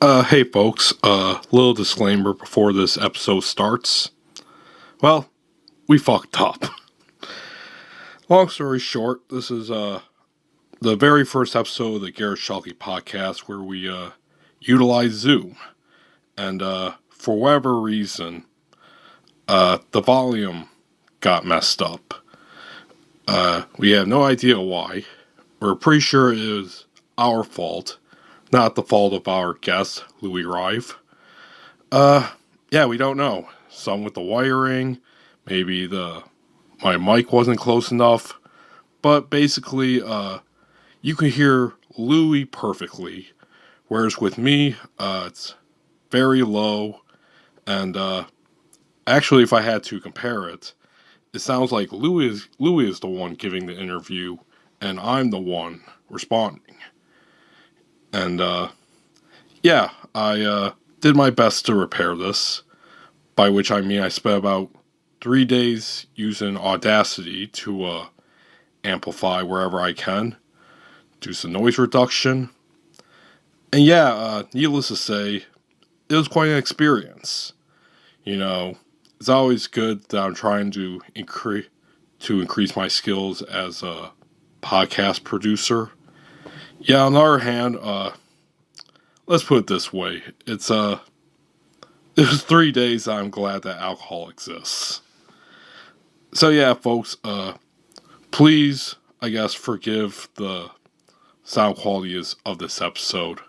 Hey folks, little disclaimer before this episode starts. Well, we fucked up. Long story short, this is the very first episode of the Garret Schuelke podcast where we utilize Zoom. And for whatever reason, the volume got messed up. We have no idea why. We're pretty sure it was our fault. Not the fault of our guest, Louis Rive. Yeah, we don't know. Some with the wiring, maybe my mic wasn't close enough. But basically, you can hear Louis perfectly. Whereas with me, it's very low. And actually, if I had to compare it, it sounds like Louis is the one giving the interview, and I'm the one responding. And, yeah, I did my best to repair this, by which I mean I spent about 3 days using Audacity to amplify wherever I can, do some noise reduction, and yeah, needless to say, it was quite an experience. You know, it's always good that I'm trying to increase my skills as a podcast producer. Yeah, on the other hand, let's put it this way. It was 3 days that I'm glad that alcohol exists. So yeah, folks, please, I guess, forgive the sound quality of this episode.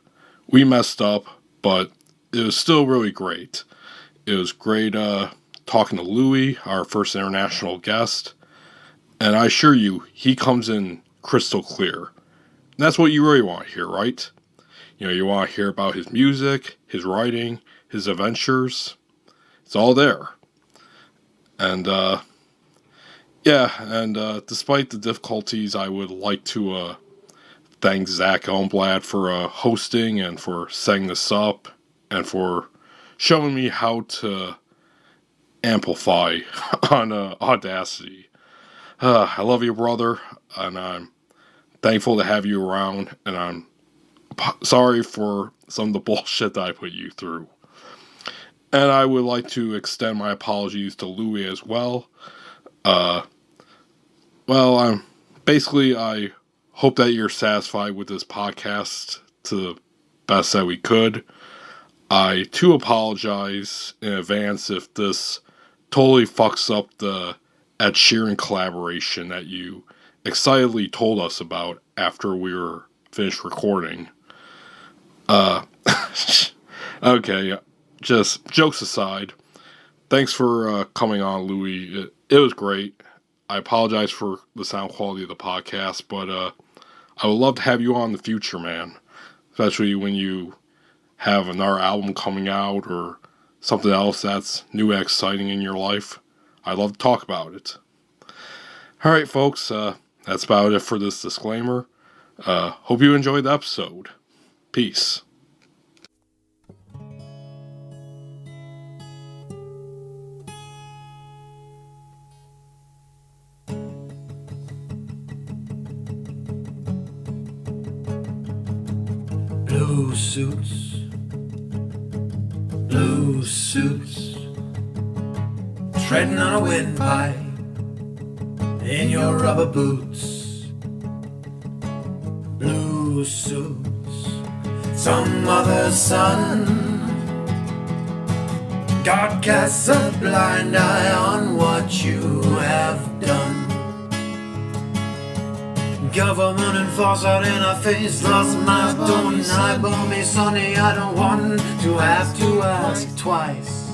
We messed up, but it was still really great. It was great talking to Louis, our first international guest, and I assure you, he comes in crystal clear. That's what you really want to hear, right? You know, you want to hear about his music, his writing, his adventures. It's all there. And, despite the difficulties, I would like to thank Zach Elmblad for hosting and for setting this up and for showing me how to amplify on Audacity. I love you, brother, and I'm thankful to have you around, and I'm sorry for some of the bullshit that I put you through. And I would like to extend my apologies to Louis as well. I hope that you're satisfied with this podcast to the best that we could. I, too, apologize in advance if this totally fucks up the Ed Sheeran collaboration that you excitedly told us about after we were finished recording. Okay, just jokes aside, thanks for coming on, Louis. It was great. I apologize for the sound quality of the podcast, but I would love to have you on in the future, man. Especially when you have another album coming out or something else that's new and exciting in your life. I'd love to talk about it. Alright, folks, that's about it for this disclaimer. Hope you enjoyed the episode. Peace. Blue suits, treading on a windpipe in your rubber boots. Blue suits, some other son. God casts a blind eye on what you have done. Government enforced out in our face, lost my don't eyeball me, sonny. I don't want to have to ask twice.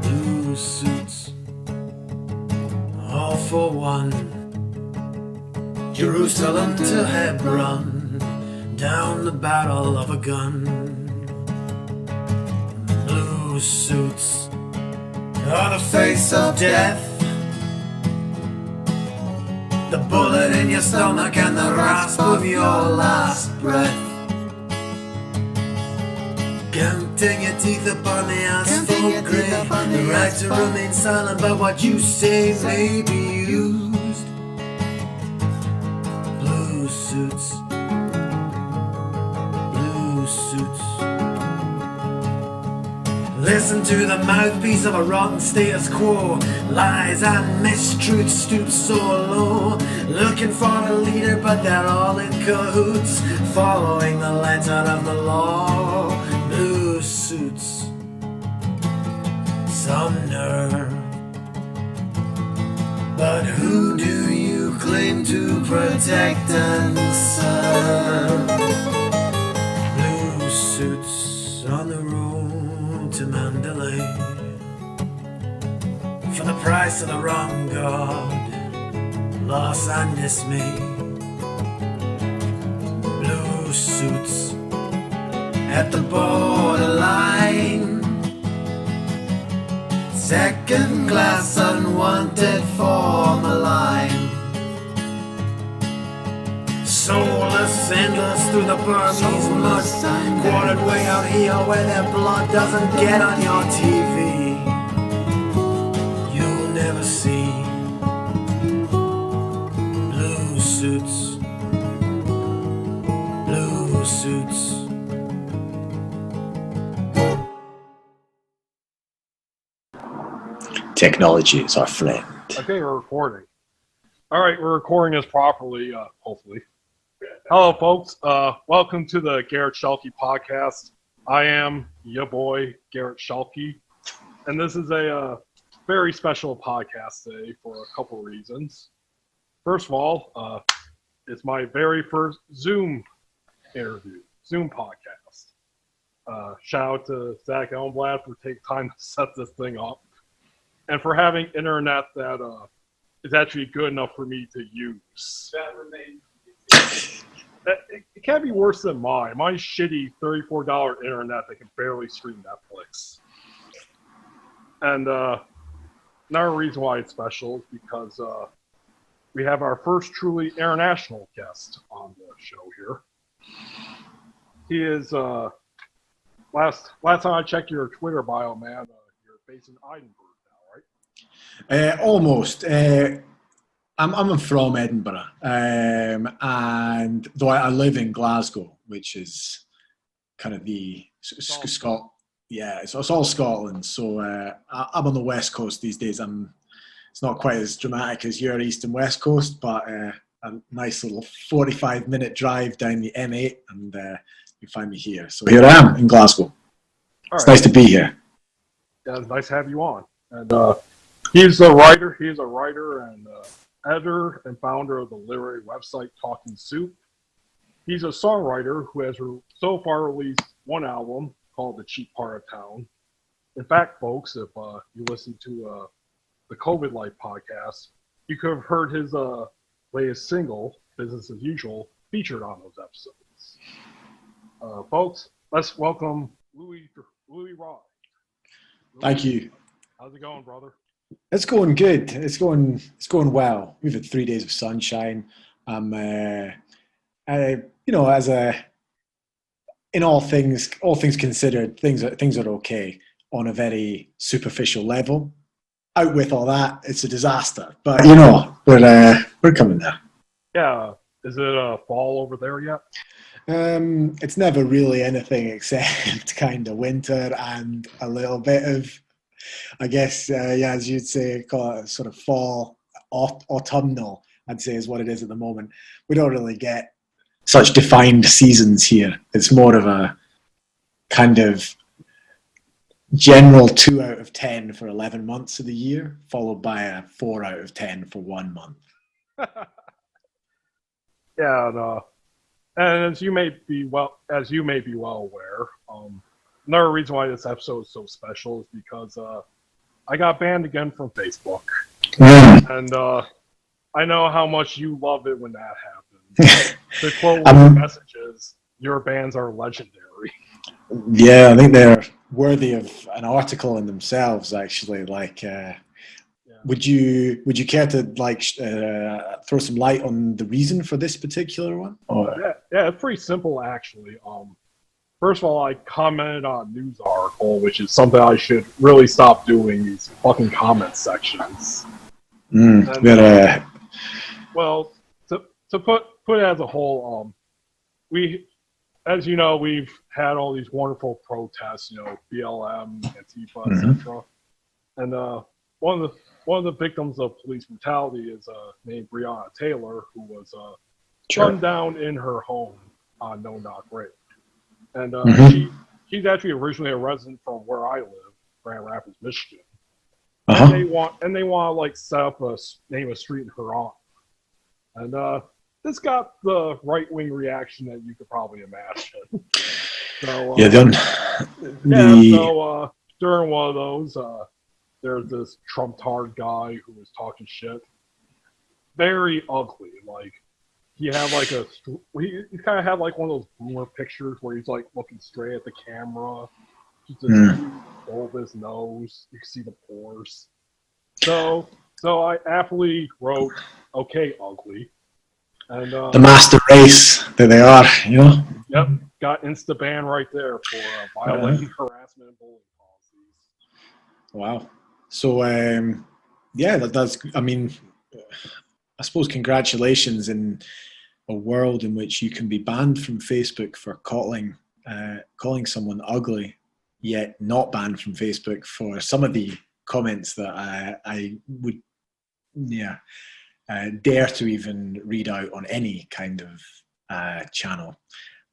Blue suits, all for one. Jerusalem to Hebron, down the barrel of a gun. Blue suits are the face of death. The bullet in your stomach and the rasp of your last breath. Counting your teeth upon the asphalt grey. The right to remain silent but what you say may be used. Blue suits, blue suits. suits. Listen to the mouthpiece of a rotten status quo. Lies and mistruths stoop so low. Looking for a leader, but they're all in cahoots, following the letter of the law. Blue suits, some nerve. But who do you claim to protect and serve? Blue suits on the road to Mandalay, for the price of the wrong god, loss and dismay. Blue suits at the borderline, second class unwanted for malign. Soulless, endless through the Burmese mud, quartered way out here where their blood doesn't get on your TV. You'll never see blue suits, blue suits. Technology is our friend. Okay, we're recording. All right, we're recording this properly, hopefully. Hello, folks. Welcome to the Garret Schuelke podcast. I am your boy, Garret Schuelke, and this is a very special podcast today for a couple reasons. First of all, it's my very first Zoom interview, Zoom podcast. Shout out to Zach Elmblad for taking time to set this thing up, and for having internet that is actually good enough for me to use. It can't be worse than mine. My shitty $34 internet that can barely stream Netflix. And another reason why it's special is because we have our first truly international guest on the show here. He is, last time I checked your Twitter bio, man, you're based in Edinburgh now, right? Almost. I'm from Edinburgh, and though I live in Glasgow, which is kind of the Scotland. Yeah, it's all Scotland. So I'm on the west coast these days. It's not quite as dramatic as your east and west coast, but a nice little 45-minute drive down the M8, and you find me here. So here I am in Glasgow. It's nice to be here. Yeah, it's nice to have you on. And he's a writer. He is a writer and editor and founder of the literary website Talking Soup. He's a songwriter who has so far released one album called The Cheap Part of Town. In fact, folks, if you listen to the COVID Life podcast, you could have heard his latest single, Business as Usual, featured on those episodes. Folks, let's welcome Louis Rive. Thank you. How's it going, brother? It's going good. It's going well. We've had 3 days of sunshine. In all things considered, things are okay on a very superficial level. Out with all that, it's a disaster. But we're coming there. Yeah. Is it fall over there yet? It's never really anything except kind of winter and a little bit of, I guess, as you'd say, call it sort of fall, autumnal, I'd say is what it is at the moment. We don't really get such defined seasons here. It's more of a kind of general 2 out of 10 for 11 months of the year, followed by a 4 out of 10 for 1 month. Yeah, and as you may be well aware, another reason why this episode is so special is because I got banned again from Facebook, and I know how much you love it when that happens. To quote one of the messages, your bans are legendary. Yeah, I think they're worthy of an article in themselves. Actually, would you care to throw some light on the reason for this particular one? Yeah, it's pretty simple actually. First of all, I commented on a news article, which is something I should really stop doing, these fucking comment sections. Well, to put it as a whole, as you know, we've had all these wonderful protests, BLM, Antifa, Mhm. etc. And one of the victims of police brutality is named Breonna Taylor, who was Sure. gunned down in her home on No Knock Rape. And Mhm. she's actually originally a resident from where I live, Grand Rapids, Michigan. And Uh-huh. they want to like set up name a street in her honor. And this got the right wing reaction that you could probably imagine. So Yeah, yeah, the so during one of those, there's this Trump tard guy who was talking shit. Very ugly. Like he had like he kind of had like one of those boomer pictures where he's like looking straight at the camera. Just this huge bulbous nose. You can see the pores. So I aptly wrote, "Okay, ugly," and the master race that they are, yep, got insta ban right there for violating harassment and bullying policies. Wow. So, yeah, that's. I mean, I suppose congratulations in a world in which you can be banned from Facebook for calling someone ugly, yet not banned from Facebook for some of the comments that I would, yeah, dare to even read out on any kind of channel.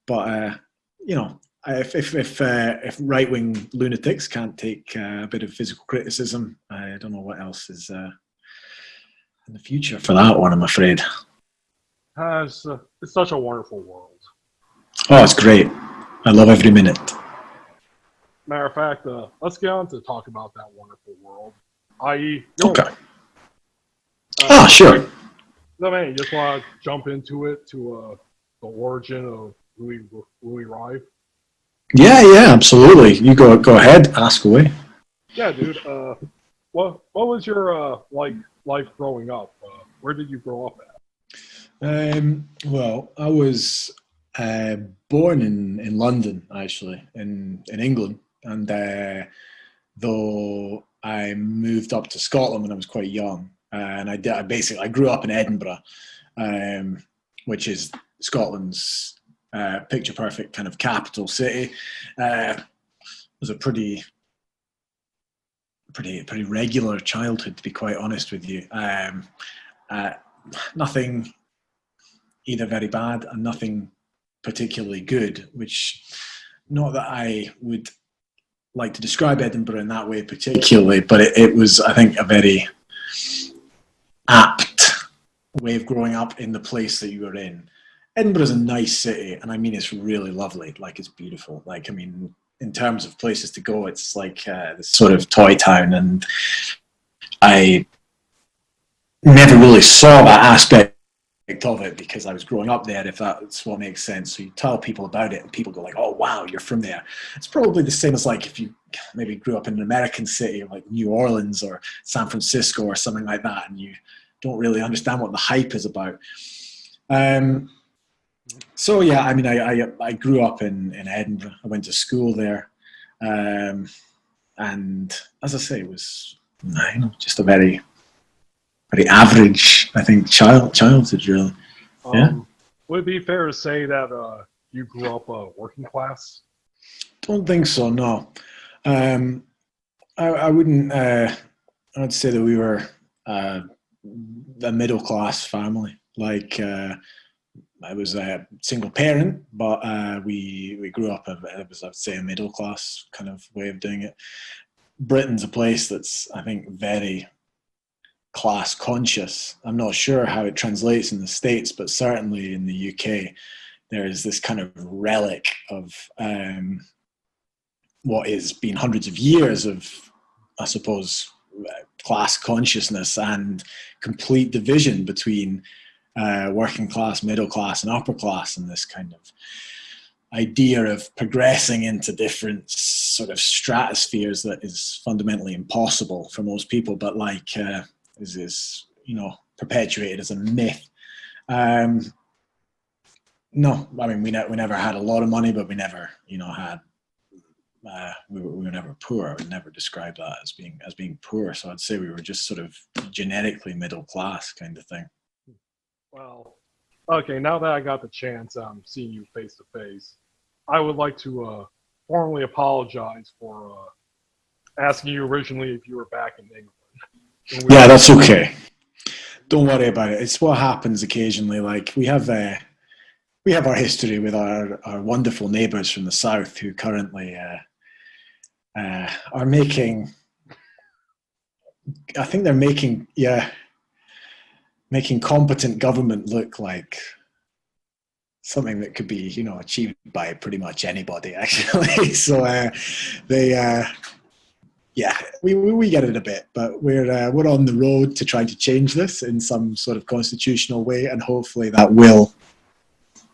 But if right wing lunatics can't take a bit of physical criticism, I don't know what else is in the future for that one. I'm afraid. It's such a wonderful world. Oh, it's great. I love every minute. Matter of fact, let's get on to talk about that wonderful world, i.e., your Okay. life. Sure. No, man, you just want to jump into it to the origin of Louis Rive. Yeah, absolutely. You go ahead, ask away. Yeah, dude. What was your life growing up? Where did you grow up at? Well, I was born in London, actually, in England, and though I moved up to Scotland when I was quite young, and I grew up in Edinburgh, which is Scotland's picture perfect kind of capital city. It was a pretty regular childhood, to be quite honest with you. Uh, Nothing either very bad and nothing particularly good, which not that I would like to describe Edinburgh in that way particularly, but it was, I think, a very apt way of growing up in the place that you were in. Edinburgh is a nice city, and I mean, it's really lovely. Like, it's beautiful. Like, I mean, in terms of places to go, it's like this sort of toy town, and I never really saw that aspect of it because I was growing up there, if that's what makes sense. So you tell people about it and people go like, oh wow, you're from there. It's probably the same as like if you maybe grew up in an American city like New Orleans or San Francisco or something like that, and you don't really understand what the hype is about. So yeah, I mean, I grew up in Edinburgh. I went to school there, and as I say, it was just a very average, I think, childhood really. Yeah. Would it be fair to say that you grew up working class? Don't think so. No, I wouldn't. I'd say that we were a middle class family. Like I was a single parent, but we grew up. It was, I'd say, a middle class kind of way of doing it. Britain's a place that's, I think, very class conscious. I'm not sure how it translates in the States, but certainly in the UK, there is this kind of relic of what has been hundreds of years of, I suppose, class consciousness and complete division between working class, middle class, and upper class, and this kind of idea of progressing into different sort of stratospheres that is fundamentally impossible for most people, but like is perpetuated as a myth. No, I mean we never had a lot of money, but we never had we were never poor. I would never describe that as being poor. So I'd say we were just sort of genetically middle class kind of thing. Well, okay. Now that I got the chance, seeing you face to face, I would like to formally apologize for asking you originally if you were back in England. Yeah, that's okay. Don't worry about it. It's what happens occasionally. Like we have our history with our wonderful neighbours from the south who currently are making. I think they're making competent government look like something that could be, achieved by pretty much anybody, actually. So we get it a bit, but we're on the road to trying to change this in some sort of constitutional way, and hopefully that will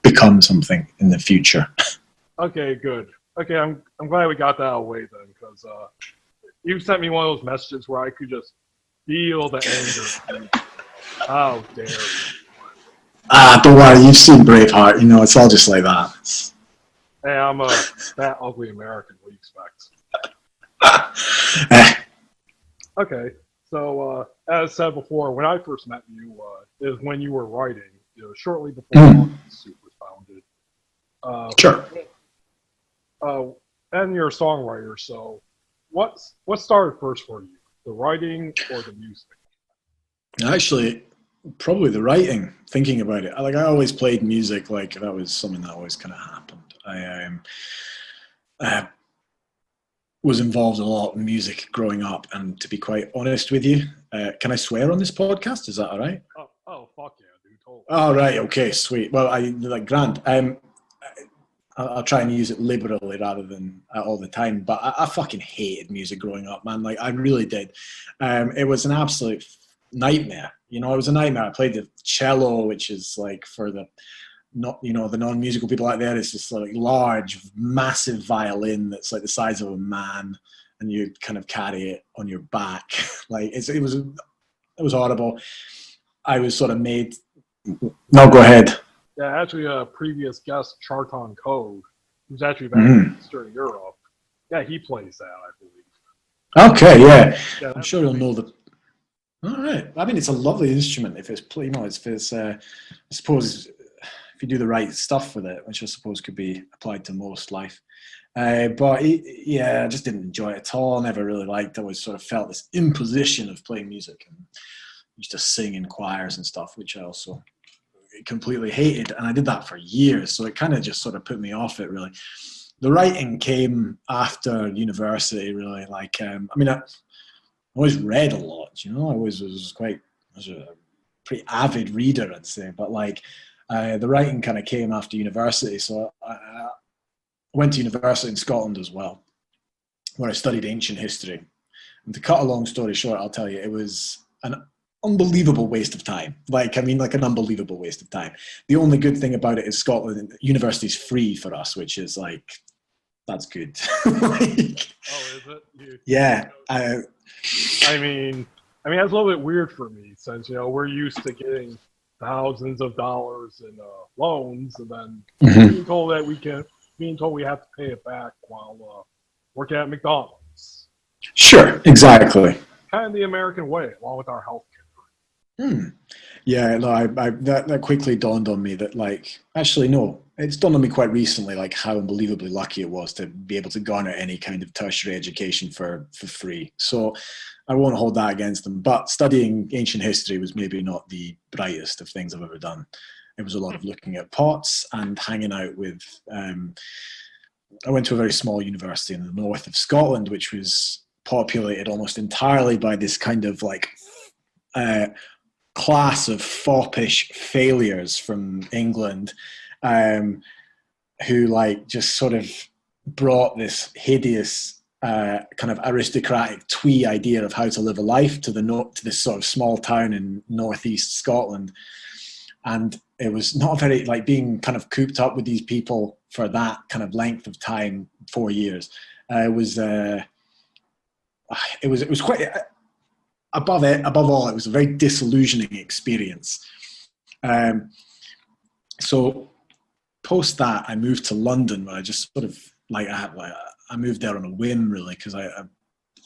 become something in the future. Okay, good. Okay, I'm glad we got that out of the way then, because you sent me one of those messages where I could just feel the anger. How dare you? Don't worry, you've seen Braveheart. It's all just like that. Hey, I'm a fat, ugly American. What do you expect? Okay, so as said before, when I first met you is when you were writing, shortly before Suit was founded. Sure. And you're a songwriter, so what started first for you, the writing or the music? Actually, probably the writing. Thinking about it, I always played music. Like that was something that always kind of happened. I was involved a lot in music growing up, and to be quite honest with you, can I swear on this podcast? Is that all right? Oh, fuck yeah, dude! Totally. All right, okay, sweet. Well, Grant. I'll try and use it liberally rather than all the time. But I fucking hated music growing up, man. Like I really did. It was an absolute nightmare. It was a nightmare. I played the cello, which is like for the the non-musical people out there. It's just like large, massive violin that's like the size of a man, and you kind of carry it on your back. Like it was horrible. I was sort of made. No, go ahead. Yeah, actually, a previous guest, Charton Code, who's actually back in Eastern Europe. Yeah, he plays that, I believe. Okay, yeah. I'm sure you'll know the. All right. I mean, it's a lovely instrument if it's I suppose if you do the right stuff with it, which I suppose could be applied to most life. But I just didn't enjoy it at all. I never really liked. I always sort of felt this imposition of playing music, and used to sing in choirs and stuff, which I also completely hated, and I did that for years, so it kind of just sort of put me off it, really. The writing came after university, really. Like I always read a lot, I always was a pretty avid reader, I'd say, but the writing kind of came after university. So I went to university in Scotland as well, where I studied ancient history, and to cut a long story short, I'll tell you, it was an unbelievable waste of time. An unbelievable waste of time. The only good thing about it is Scotland, university's free for us, which is that's good. Oh, is it? Yeah. I mean, that's a little bit weird for me since, we're used to getting thousands of dollars in loans, and then being told we have to pay it back while working at McDonald's. Sure, exactly. Kind of the American way, along with our health. Yeah, no, that quickly dawned on me that actually no, it's dawned on me quite recently how unbelievably lucky it was to be able to garner any kind of tertiary education for free. So I won't hold that against them. But studying ancient history was maybe not the brightest of things I've ever done. It was a lot of looking at pots and hanging out with. I went to a very small university in the north of Scotland, which was populated almost entirely by this kind of class of foppish failures from England, who just sort of brought this hideous kind of aristocratic twee idea of how to live a life to this sort of small town in northeast Scotland. And it was not very being kind of cooped up with these people for that kind of length of time, 4 years. It was quite. Above all, it was a very disillusioning experience. So post that, I moved to London, where I just sort of I moved there on a whim, really, because I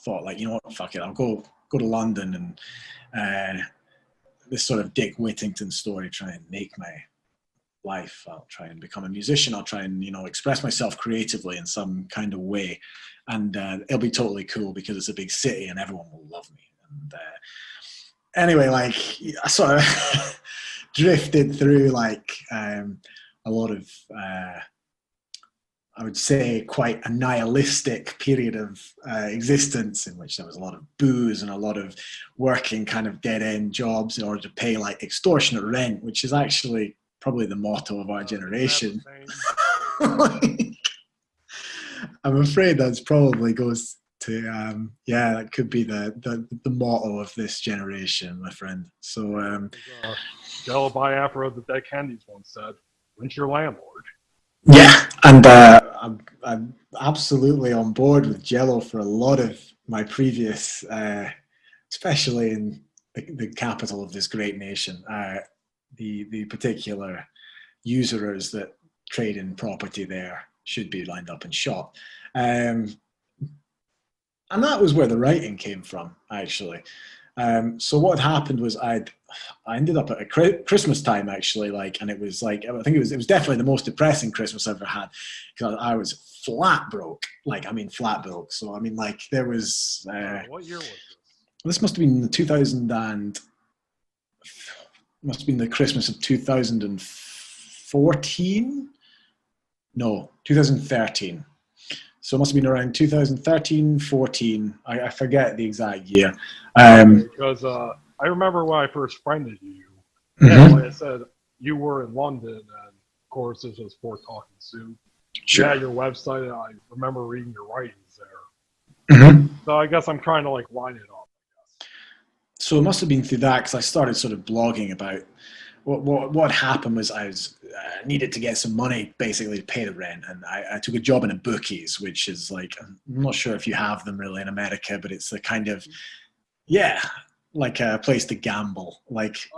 thought what, fuck it, I'll go to London and this sort of Dick Whittington story, try and make life. I'll try and become a musician. I'll try and, express myself creatively in some kind of way. And it'll be totally cool because it's a big city and everyone will love me. And anyway, like, I sort of drifted through like a lot of, I would say, quite a nihilistic period of existence in which there was a lot of booze and a lot of working kind of dead-end jobs in order to pay like extortionate rent, which is actually probably the motto of our generation. I'm afraid that's probably goes to, that could be the motto of this generation, my friend. So, Jello Biafra, the Dead Kennedys once said, "Rent's your landlord." Yeah, and I'm absolutely on board with Jello for a lot of my previous, especially in the capital of this great nation, the particular usurers that trade in property there should be lined up and shot. And that was where the writing came from, actually. So what had happened was I ended up at a Christmas time, actually, and it was like, I think it was definitely the most depressing Christmas I ever had, because I was flat broke, flat broke. So there was what year was this? This must have been 2000 and must have been the Christmas of 2014. No, 2013. So it must have been around 2013, 14. I forget the exact year. Because I remember when I first friended you, and when I said you were in London, and of course this was for Talking Soup. Sure. You had your website, and I remember reading your writings there. Mm-hmm. So I guess I'm trying to line it up. So it must have been through that, because I started sort of blogging about what happened was I needed to get some money basically to pay the rent, and I took a job in a bookies, which is like, I'm not sure if you have them really in America, but it's the kind of, like a place to gamble. Yes,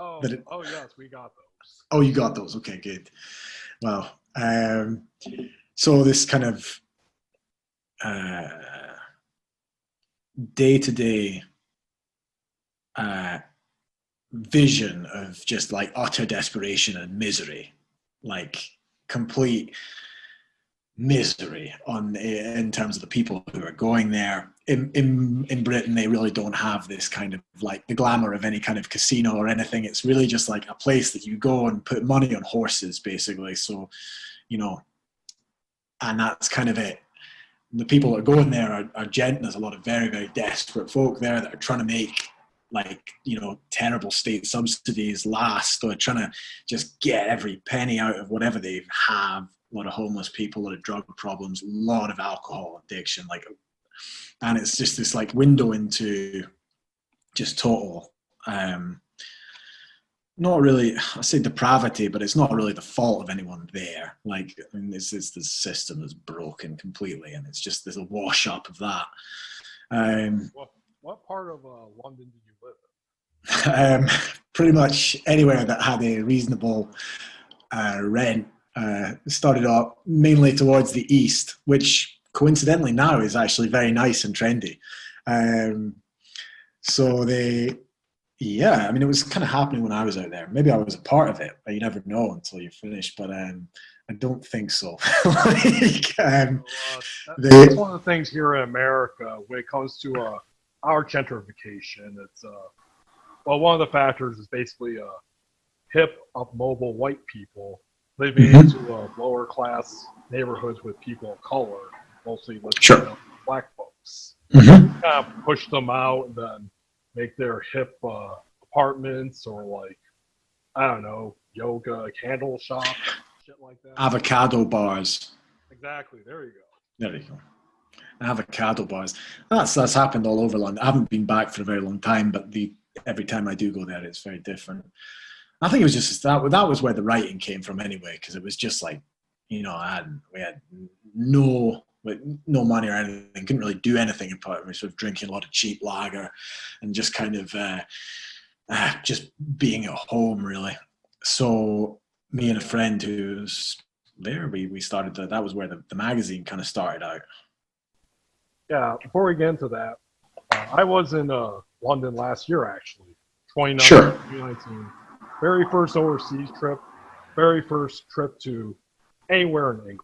we got those. Oh, you got those? Okay, good. Well, so this kind of day-to-day vision of just like utter desperation and misery, like complete misery in terms of the people who are going there. In Britain, they really don't have this kind of like the glamour of any kind of casino or anything. It's really just like a place that you go and put money on horses, basically. So, and that's kind of it. And the people that are going there are there's a lot of very, very desperate folk there that are trying to make terrible state subsidies last, or trying to just get every penny out of whatever they have. A lot of homeless people, a lot of drug problems, a lot of alcohol addiction, and it's just this like window into just total, not really, I say depravity, but it's not really the fault of anyone there. It's the system is broken completely, and it's just there's a wash up of that. What part of London did you live in? Pretty much anywhere that had a reasonable rent. Started off mainly towards the east, which coincidentally now is actually very nice and trendy. It was kind of happening when I was out there. Maybe I was a part of it, but you never know until you're finished. But I don't think so. That's one of the things here in America when it comes to our gentrification. It's one of the factors is basically hip, mobile white people living into lower class neighborhoods with people of color, mostly Latino black folks. Kind of push them out and then make their hip apartments or yoga candle shop, shit like that. Avocado bars. Exactly. There you go. There you go. Avocado bars. That's happened all over London. I haven't been back for a very long time, but every time I do go there, it's very different. I think it was just that was where the writing came from anyway, because it was just like, we had no money or anything, couldn't really do anything apart from sort of drinking a lot of cheap lager and just kind of just being at home, really. So me and a friend who's there, we started that was where the magazine kind of started out. Yeah, before we get into that, I was in London last year, actually, 2019. Very first overseas trip. very first trip to anywhere in England.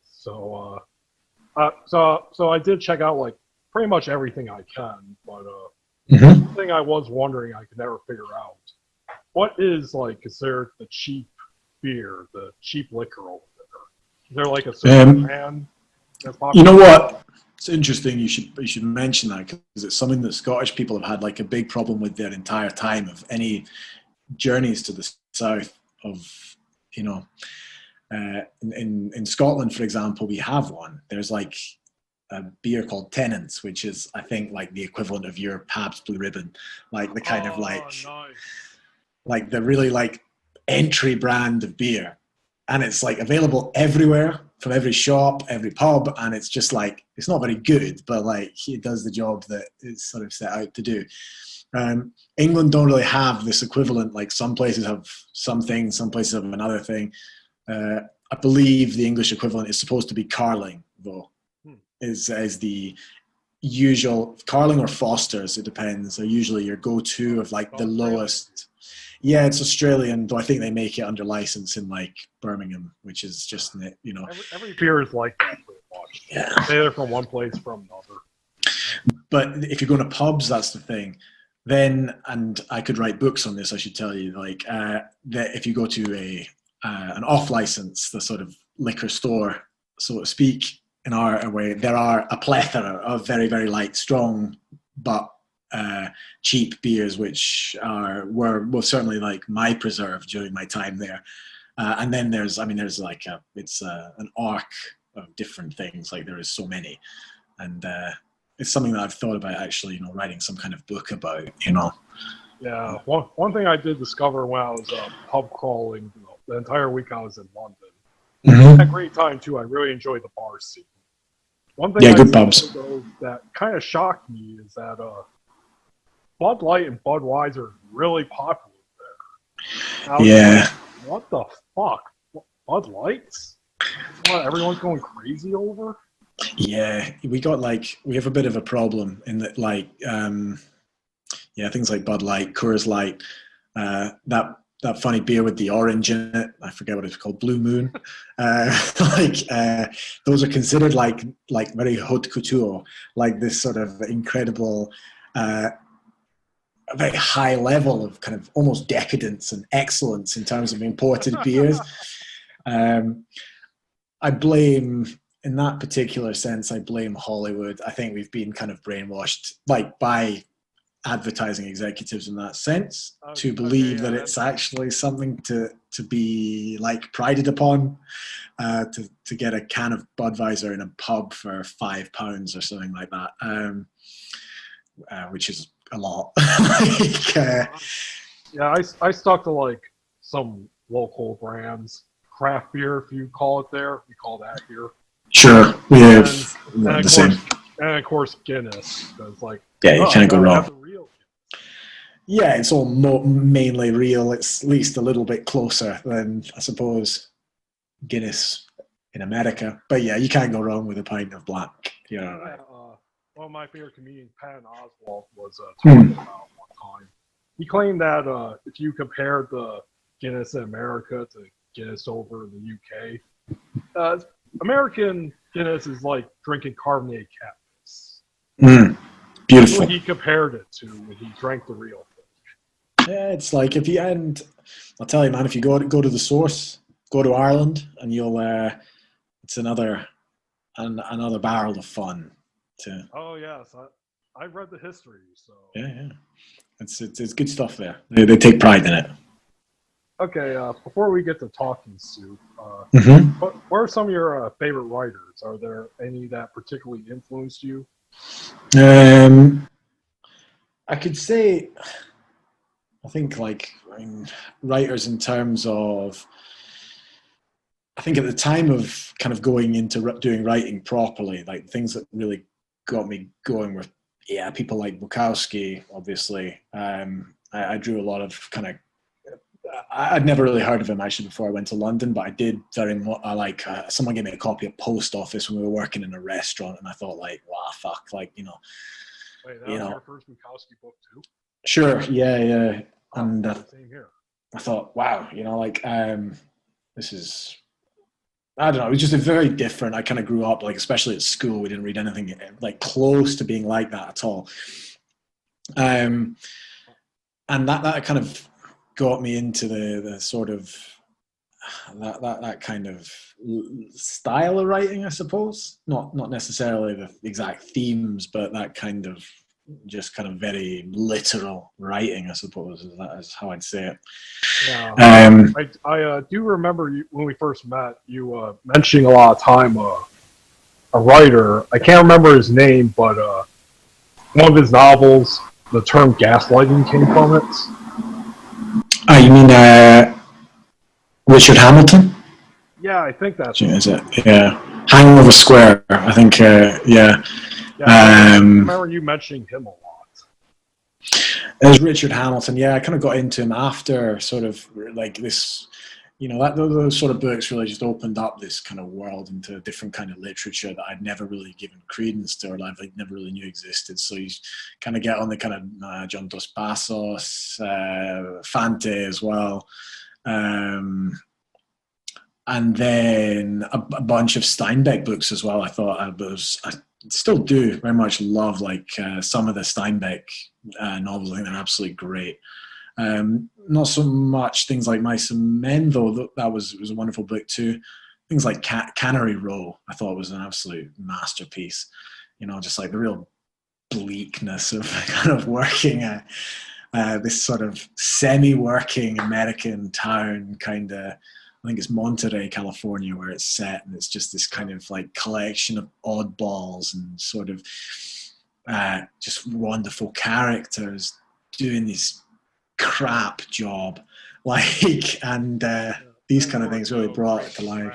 So, so I did check out like pretty much everything I can, but one thing I was wondering I could never figure out: what is like considered the cheap beer, the cheap liquor over there? Is there like a certain brand that's popular? You know what? It's interesting. You should mention that because it's something that Scottish people have had like a big problem with their entire time of any journeys to the south of, you know, in Scotland, for example, we have one. There's like a beer called Tennant's, which is, I think, like the equivalent of your Pabst Blue Ribbon, like the kind of like, nice. like the really like entry brand of beer, and it's like available everywhere from every shop, every pub, and it's just like it's not very good, but like it does the job that it's sort of set out to do. England don't really have this equivalent. Like some places have something, some places have another thing. I believe the English equivalent is supposed to be Carling, though, is the usual. Carling or Foster's, it depends, are usually your go-to of like the lowest. Yeah, it's Australian, though I think they make it under license in like Birmingham, which is just, you know. Every beer is like that pretty much. Yeah. Either from one place from another. But if you're going to pubs, that's the thing. Then, and I could write books on this, I should tell you, like that if you go to an off license, the sort of liquor store, so to speak, in our way, there are a plethora of very, very light, strong, but cheap beers, which were certainly like my preserve during my time there. And then there's like it's an arc of different things. Like there is so many, and it's something that I've thought about actually, you know, writing some kind of book about, you know. Yeah, one thing I did discover when I was pub crawling, you know, the entire week I was in London. I had a great time too. I really enjoyed the bar scene. One thing good pubs. Though, that kind of shocked me is that Bud Light and Budweiser are really popular there. Yeah. Like, what the fuck? Bud Lights? What, everyone's going crazy over? Yeah, we have a bit of a problem in that, like, things like Bud Light, Coors Light, that funny beer with the orange in it, I forget what it's called, Blue Moon. Those are considered like very haute couture, like this sort of incredible, a very high level of kind of almost decadence and excellence in terms of imported beers. I blame, in that particular sense, I blame Hollywood. I think we've been kind of brainwashed, like by advertising executives in that sense, to believe that it's actually something to be like prided upon, to get a can of Budweiser in a pub for £5 or something like that, which is a lot. I stuck to like some local brands, craft beer, if you call it there. We call that here. Sure, we have and the same. And of course, Guinness. It's like, you can't go wrong. Real. Yeah, it's all mainly real. It's at least a little bit closer than, I suppose, Guinness in America. But yeah, you can't go wrong with a pint of black. You know, right? One of my favorite comedians, Patton Oswalt, was talking about one time. He claimed that if you compared the Guinness in America to Guinness over in the UK, American Guinness is like drinking carbonated Captain's. Beautiful. That's what he compared it to when he drank the real thing. Yeah, it's like I'll tell you, man, if you go to the source, go to Ireland, and you'll it's another barrel of fun. Oh yes, I've read the history, so yeah, it's good stuff there. They take pride in it. Okay, before we get to talking soup, what are some of your favorite writers? Are there any that particularly influenced you? I could say, I think writers in terms of, I think at the time of kind of going into doing writing properly, like things that really got me going were, people like Bukowski, obviously. I drew a lot of kind of, I'd never really heard of him actually before I went to London, but I did someone gave me a copy of Post Office when we were working in a restaurant, and I thought like, wow, fuck, like, you know. Wait, that was your first Bukowski book too? Sure, yeah. And same here. I thought, wow, like this is, I don't know, it was just a very different. I kind of grew up, like, especially at school, we didn't read anything like close to being like that at all. And that kind of got me into the sort of that kind of style of writing, I suppose. Not necessarily the exact themes, but that kind of just kind of very literal writing, I suppose, is how I'd say it. Yeah. I do remember when we first met, you mentioning a lot of time a writer. I can't remember his name, but one of his novels, the term gaslighting came from it. Oh, you mean Richard Hamilton? Yeah, I think that's Is it? Yeah. Hangover Square, I think, yeah. I remember you mentioning him a lot. It was Richard Hamilton. Yeah, I kind of got into him after sort of like this, those sort of books really just opened up this kind of world into a different kind of literature that I'd never really given credence to, or I never really knew existed. So you kind of get on the kind of John Dos Passos, Fante as well. And then a bunch of Steinbeck books as well. I thought I still do very much love like some of the Steinbeck novels. I think they're absolutely great. Not so much things like Mice and Men, though. That was a wonderful book too. Things like Cannery Row, I thought was an absolute masterpiece. Just like the real bleakness of kind of working this sort of semi-working American town kind of. I think it's Monterey, California, where it's set, and it's just this kind of like collection of oddballs and sort of just wonderful characters doing this crap job, and these kind of things really brought it to life.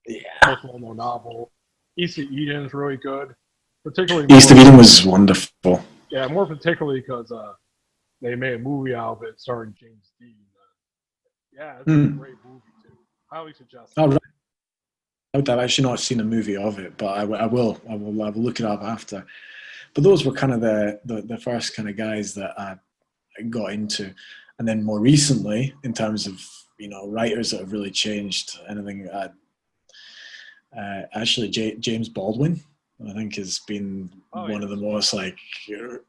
Yeah, most well-known novel. East of Eden is really good, particularly. East of Eden was wonderful. Yeah, more particularly because they made a movie out of it starring James Dean. Yeah, it's a great movie too. Highly suggested. Oh, right. I've actually not seen a movie of it, but I will look it up after. But those were kind of the first kind of guys that I got into, and then more recently, in terms of writers that have really changed anything, actually James Baldwin, I think, has been one of the most like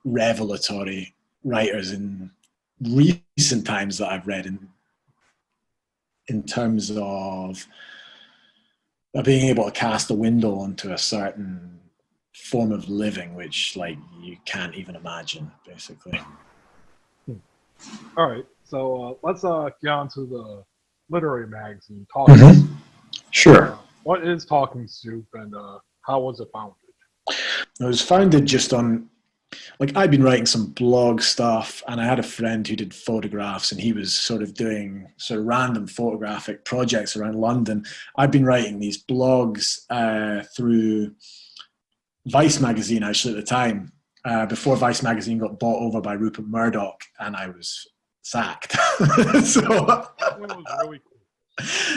revelatory writers in recent times that I've read in terms of being able to cast a window onto a certain form of living, which like you can't even imagine, basically. All right, so let's get on to the literary magazine, Talking Soup. Sure. What is Talking Soup, and how was it founded? It was founded just on, like, I'd been writing some blog stuff, and I had a friend who did photographs, and he was sort of doing sort of random photographic projects around London. I'd been writing these blogs through Vice magazine, actually, at the time, before Vice magazine got bought over by Rupert Murdoch, and I was sacked. So That one was really cool.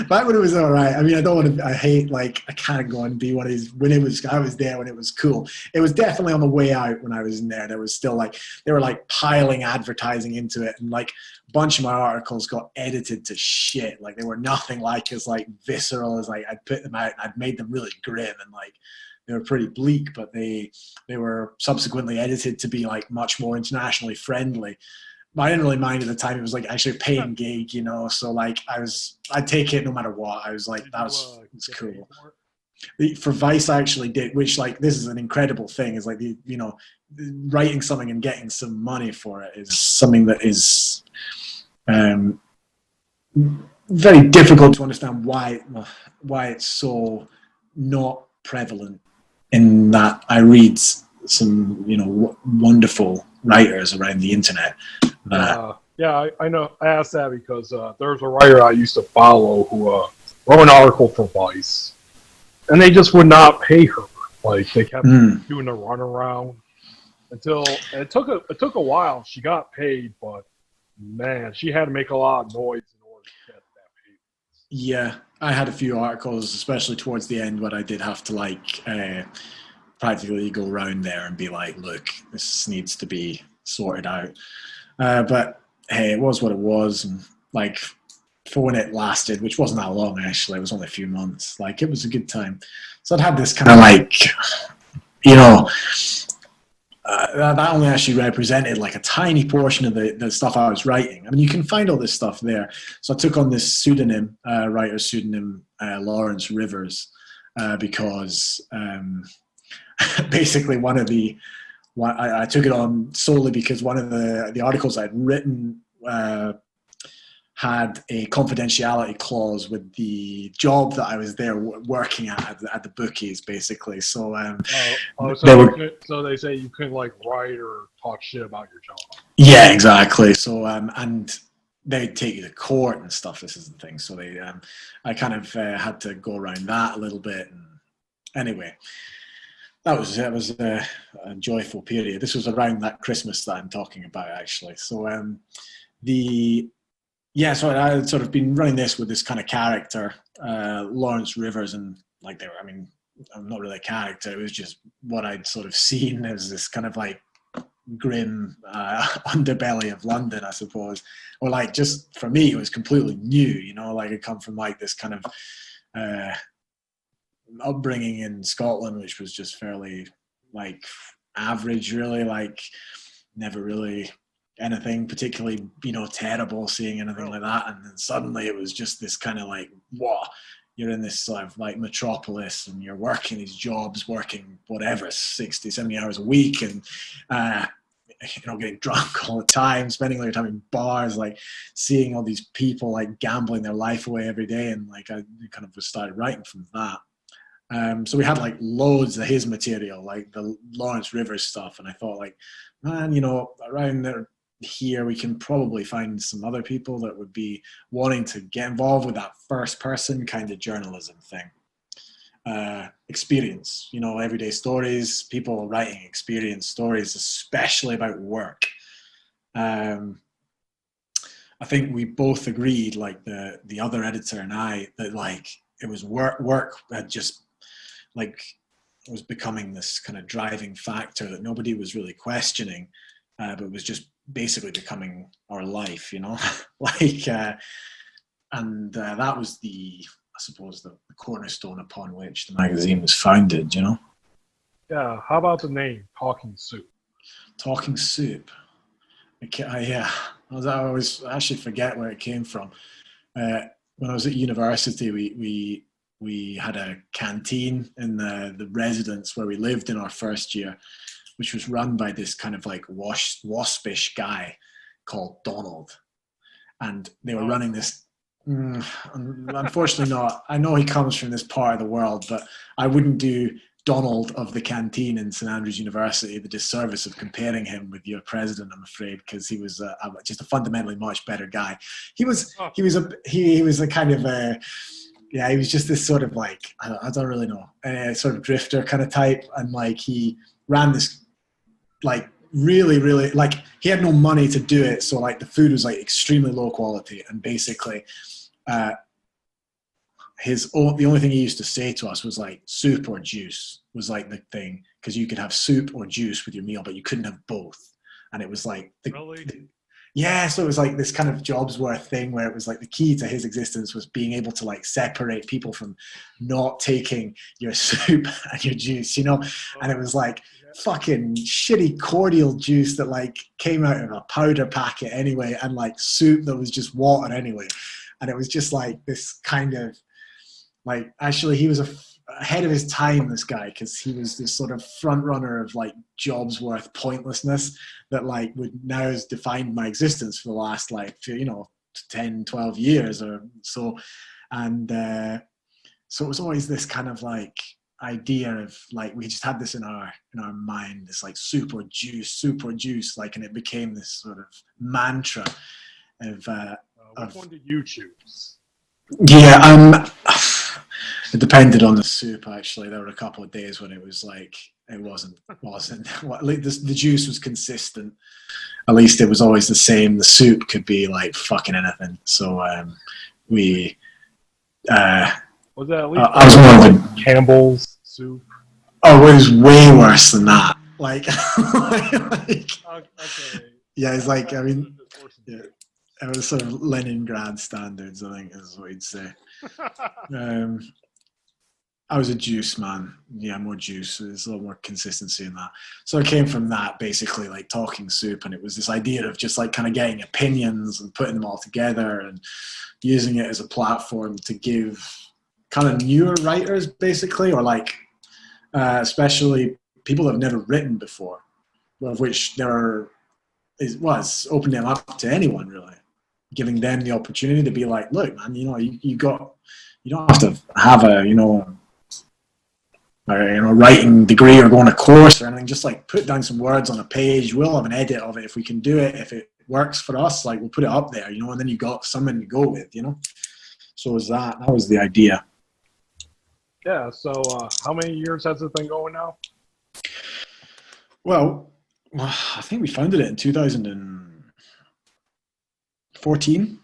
Back when it was all right. I mean, I can't go and be one of these. I was there when it was cool. It was definitely on the way out when I was in there. There was still like, they were like piling advertising into it, and like a bunch of my articles got edited to shit. Like they were nothing like as like visceral as like I'd put them out, and I'd made them really grim, and like they were pretty bleak, but they were subsequently edited to be like much more internationally friendly. But I didn't really mind at the time. It was like actually a paying gig, so like I'd take it no matter what. I was like, that was cool. For Vice, I actually did, which like, this is an incredible thing, is like, writing something and getting some money for it is something that is very difficult to understand why it's so not prevalent, in that I read some, wonderful writers around the internet. Yeah, I know. I asked that because there's a writer I used to follow who wrote an article for Vice, and they just would not pay her. Like they kept doing a runaround until it took a while. She got paid, but man, she had to make a lot of noise in order to get that paid. Yeah, I had a few articles, especially towards the end, where I did have to like practically go around there and be like, look, this needs to be sorted out. But hey, it was what it was. And like for when it lasted, which wasn't that long actually. It was only a few months. Like it was a good time. So I'd had this kind of like, you know, that only actually represented like a tiny portion of the stuff I was writing. I mean, you can find all this stuff there. So I took on this pseudonym, writer pseudonym, Lawrence Rivers, because basically I took it on solely because one of the articles I'd written had a confidentiality clause with the job that I was there working at the bookies, basically. So, so they say you couldn't like write or talk shit about your job. Yeah, exactly. So, and they'd take you to court and stuff. This is the thing. So I kind of had to go around that a little bit. And anyway, that was a joyful period. This was around that Christmas that I'm talking about, actually. So, so I had sort of been running this with this kind of character, Lawrence Rivers, and like I'm not really a character. It was just what I'd sort of seen as this kind of like grim underbelly of London, I suppose. Or like, just for me, it was completely new, you know, like I come from like this kind of upbringing in Scotland, which was just fairly like average, really, like never really anything particularly, you know, terrible, seeing anything like that. And then suddenly it was just this kind of like, whoa, you're in this sort of like metropolis and you're working these jobs, working whatever, 60, 70 hours a week, and you know, getting drunk all the time, spending all your time in bars, like seeing all these people like gambling their life away every day. And like I kind of started writing from that. So we had like loads of his material, like the Lawrence Rivers stuff. And I thought like, man, you know, around there here, we can probably find some other people that would be wanting to get involved with that first person kind of journalism thing. Experience, you know, everyday stories, people writing experience stories, especially about work. I think we both agreed, like the other editor and I, that like it was work had just like was becoming this kind of driving factor that nobody was really questioning, but was just basically becoming our life, you know. Like and that was I suppose the cornerstone upon which the magazine was founded, you know. Yeah, how about the name Talking Soup? Talking Soup. I actually forget where it came from. When I was at university, we had a canteen in the residence where we lived in our first year, which was run by this kind of like waspish guy called Donald. And they were running this. Unfortunately not. I know he comes from this part of the world, but I wouldn't do Donald of the canteen in St Andrews University the disservice of comparing him with your president, I'm afraid, because he was just a fundamentally much better guy. He was a kind of he was just this sort of like, I don't really know, sort of drifter kind of type, and like he ran this like really, really, like he had no money to do it, so like the food was like extremely low quality, and basically the only thing he used to say to us was like soup or juice was like the thing, because you could have soup or juice with your meal, but you couldn't have both. And it was like yeah, so it was like this kind of Jobsworth thing where it was like the key to his existence was being able to like separate people from not taking your soup and your juice, you know. And it was like fucking shitty cordial juice that like came out of a powder packet anyway, and like soup that was just water anyway. And it was just like this kind of like, actually he was ahead of his time, this guy, because he was this sort of front runner of like Jobsworth pointlessness that like would now has defined my existence for the last like, you know, 10, 12 years or so. And so it was always this kind of like idea of like, we just had this in our mind, this like soup or juice, like, and it became this sort of mantra of which one did you choose? Yeah, it depended on the soup, actually. There were a couple of days when it was like, it wasn't well, the juice was consistent. At least it was always the same. The soup could be like fucking anything. So we was that at least I was more of a Campbell's soup? Oh, it was way worse than that. Like, Okay. yeah, it's like, I mean, yeah. It was sort of Leningrad standards, I think, is what you'd say. I was a juice man. Yeah, more juice. There's a lot more consistency in that. So I came from that, basically, like talking soup, and it was this idea of just like kind of getting opinions and putting them all together and using it as a platform to give kind of newer writers, basically, or like especially people that have never written before, of which was opening them up to anyone, really, giving them the opportunity to be like, look, man, you don't have to have a writing degree or go on a course or anything. Just like put down some words on a page. We'll have an edit of it if we can do it. If it works for us, like we'll put it up there, and then you got something to go with, So it was that was the idea. Yeah. So how many years has it been going now? Well, I think we founded it in 2014.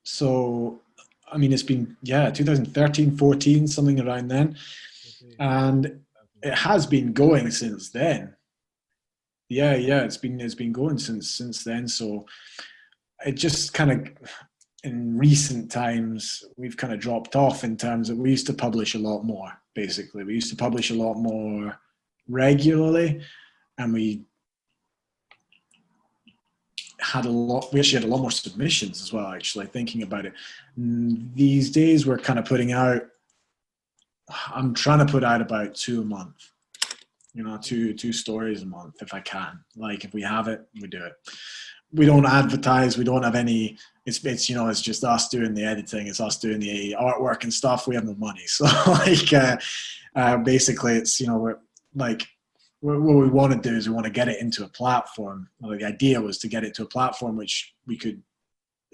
So, I mean, it's been 2013, 14, something around then. And it has been going since then. Yeah, it's been going since then. So it just kind of, in recent times, we've kind of dropped off in terms of we used to publish a lot more, basically. We used to publish a lot more regularly, and we actually had a lot more submissions as well, actually, thinking about it. These days we're kind of I'm trying to put out about 2 a month, two stories a month if I can. Like if we have it, we do it. We don't advertise. We don't have any. It's just us doing the editing. It's us doing the artwork and stuff. We have no money, so basically, it's we're like what we want to do is we want to get it into a platform. Well, the idea was to get it to a platform which we could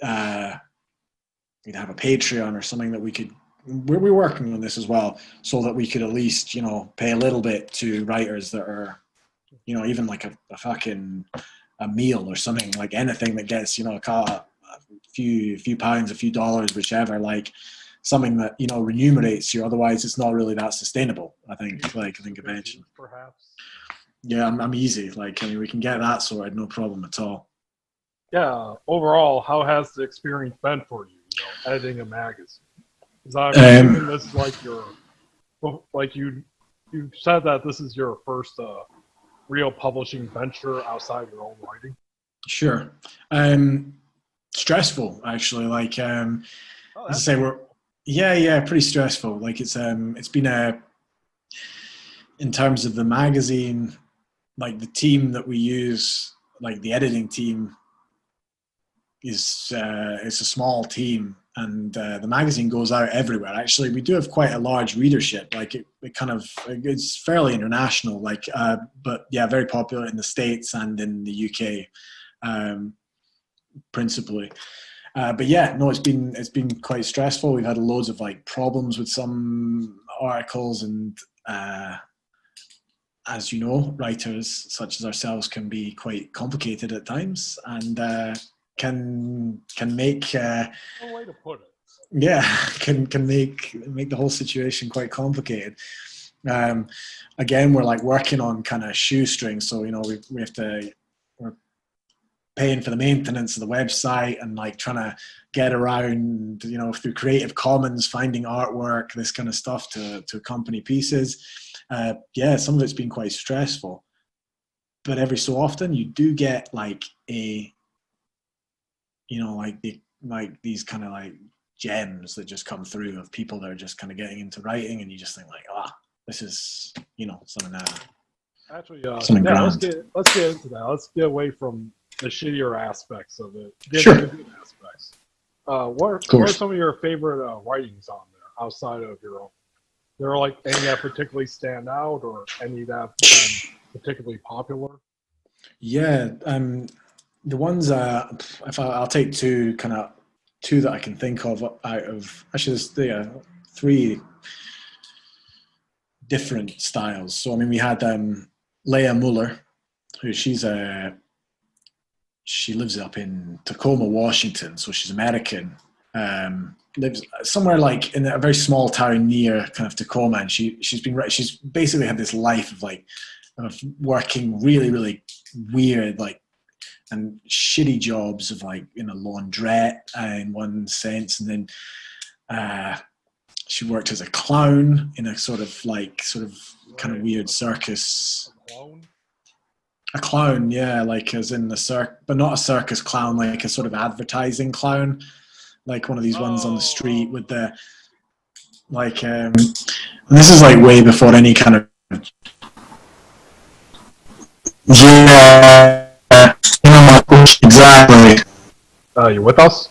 we'd have a Patreon or something that we could. We're working on this as well, so that we could at least pay a little bit to writers that are even like a fucking a meal or something, like anything that gets a few pounds, a few dollars, whichever, like something that remunerates you. Otherwise it's not really that sustainable, I think eventually. Perhaps. Yeah, I'm easy. We can get that sorted, no problem at all. Yeah, overall, how has the experience been for you, editing a magazine? Because I'm assuming this is you said that this is your first real publishing venture outside your own writing. Sure. Stressful, actually. As I say, pretty stressful. It's been in terms of the magazine, like the team that we use, like the editing team is it's a small team, and the magazine goes out everywhere. Actually, we do have quite a large readership. It's fairly international, but very popular in the States and in the UK, principally. It's been quite stressful. We've had loads of problems with some articles, and as you know, writers such as ourselves can be quite complicated at times, and can make no way to put it. Can make the whole situation quite complicated. Again, we're working on kind of shoestrings, so we're paying for the maintenance of the website and trying to get around through Creative Commons, finding artwork, this kind of stuff to accompany pieces. Some of it's been quite stressful, but every so often you do get these kind of gems that just come through of people that are just kind of getting into writing, and you just think this is something actually something grand. let's get into that. Let's get away from the shittier aspects of it. Get Sure. into the good aspects. What are some of your favorite writings on there outside of your own? There are any that particularly stand out, or any that have been particularly popular? Yeah, the ones if I'll take two that I can think of out of actually there's three different styles. So we had Leah Muller, who she lives up in Tacoma, Washington, so she's American. Lives somewhere in a very small town near kind of Tacoma, and she's basically had this life of working really, really weird and shitty jobs of like in a laundrette in one sense, and then she worked as a clown in a sort of kind of weird circus. Clone? A clown, yeah, like as in the but not a circus clown, like a sort of advertising clown, like one of these ones on the street with the like. And this is like way before any kind of. Yeah, exactly. You with us?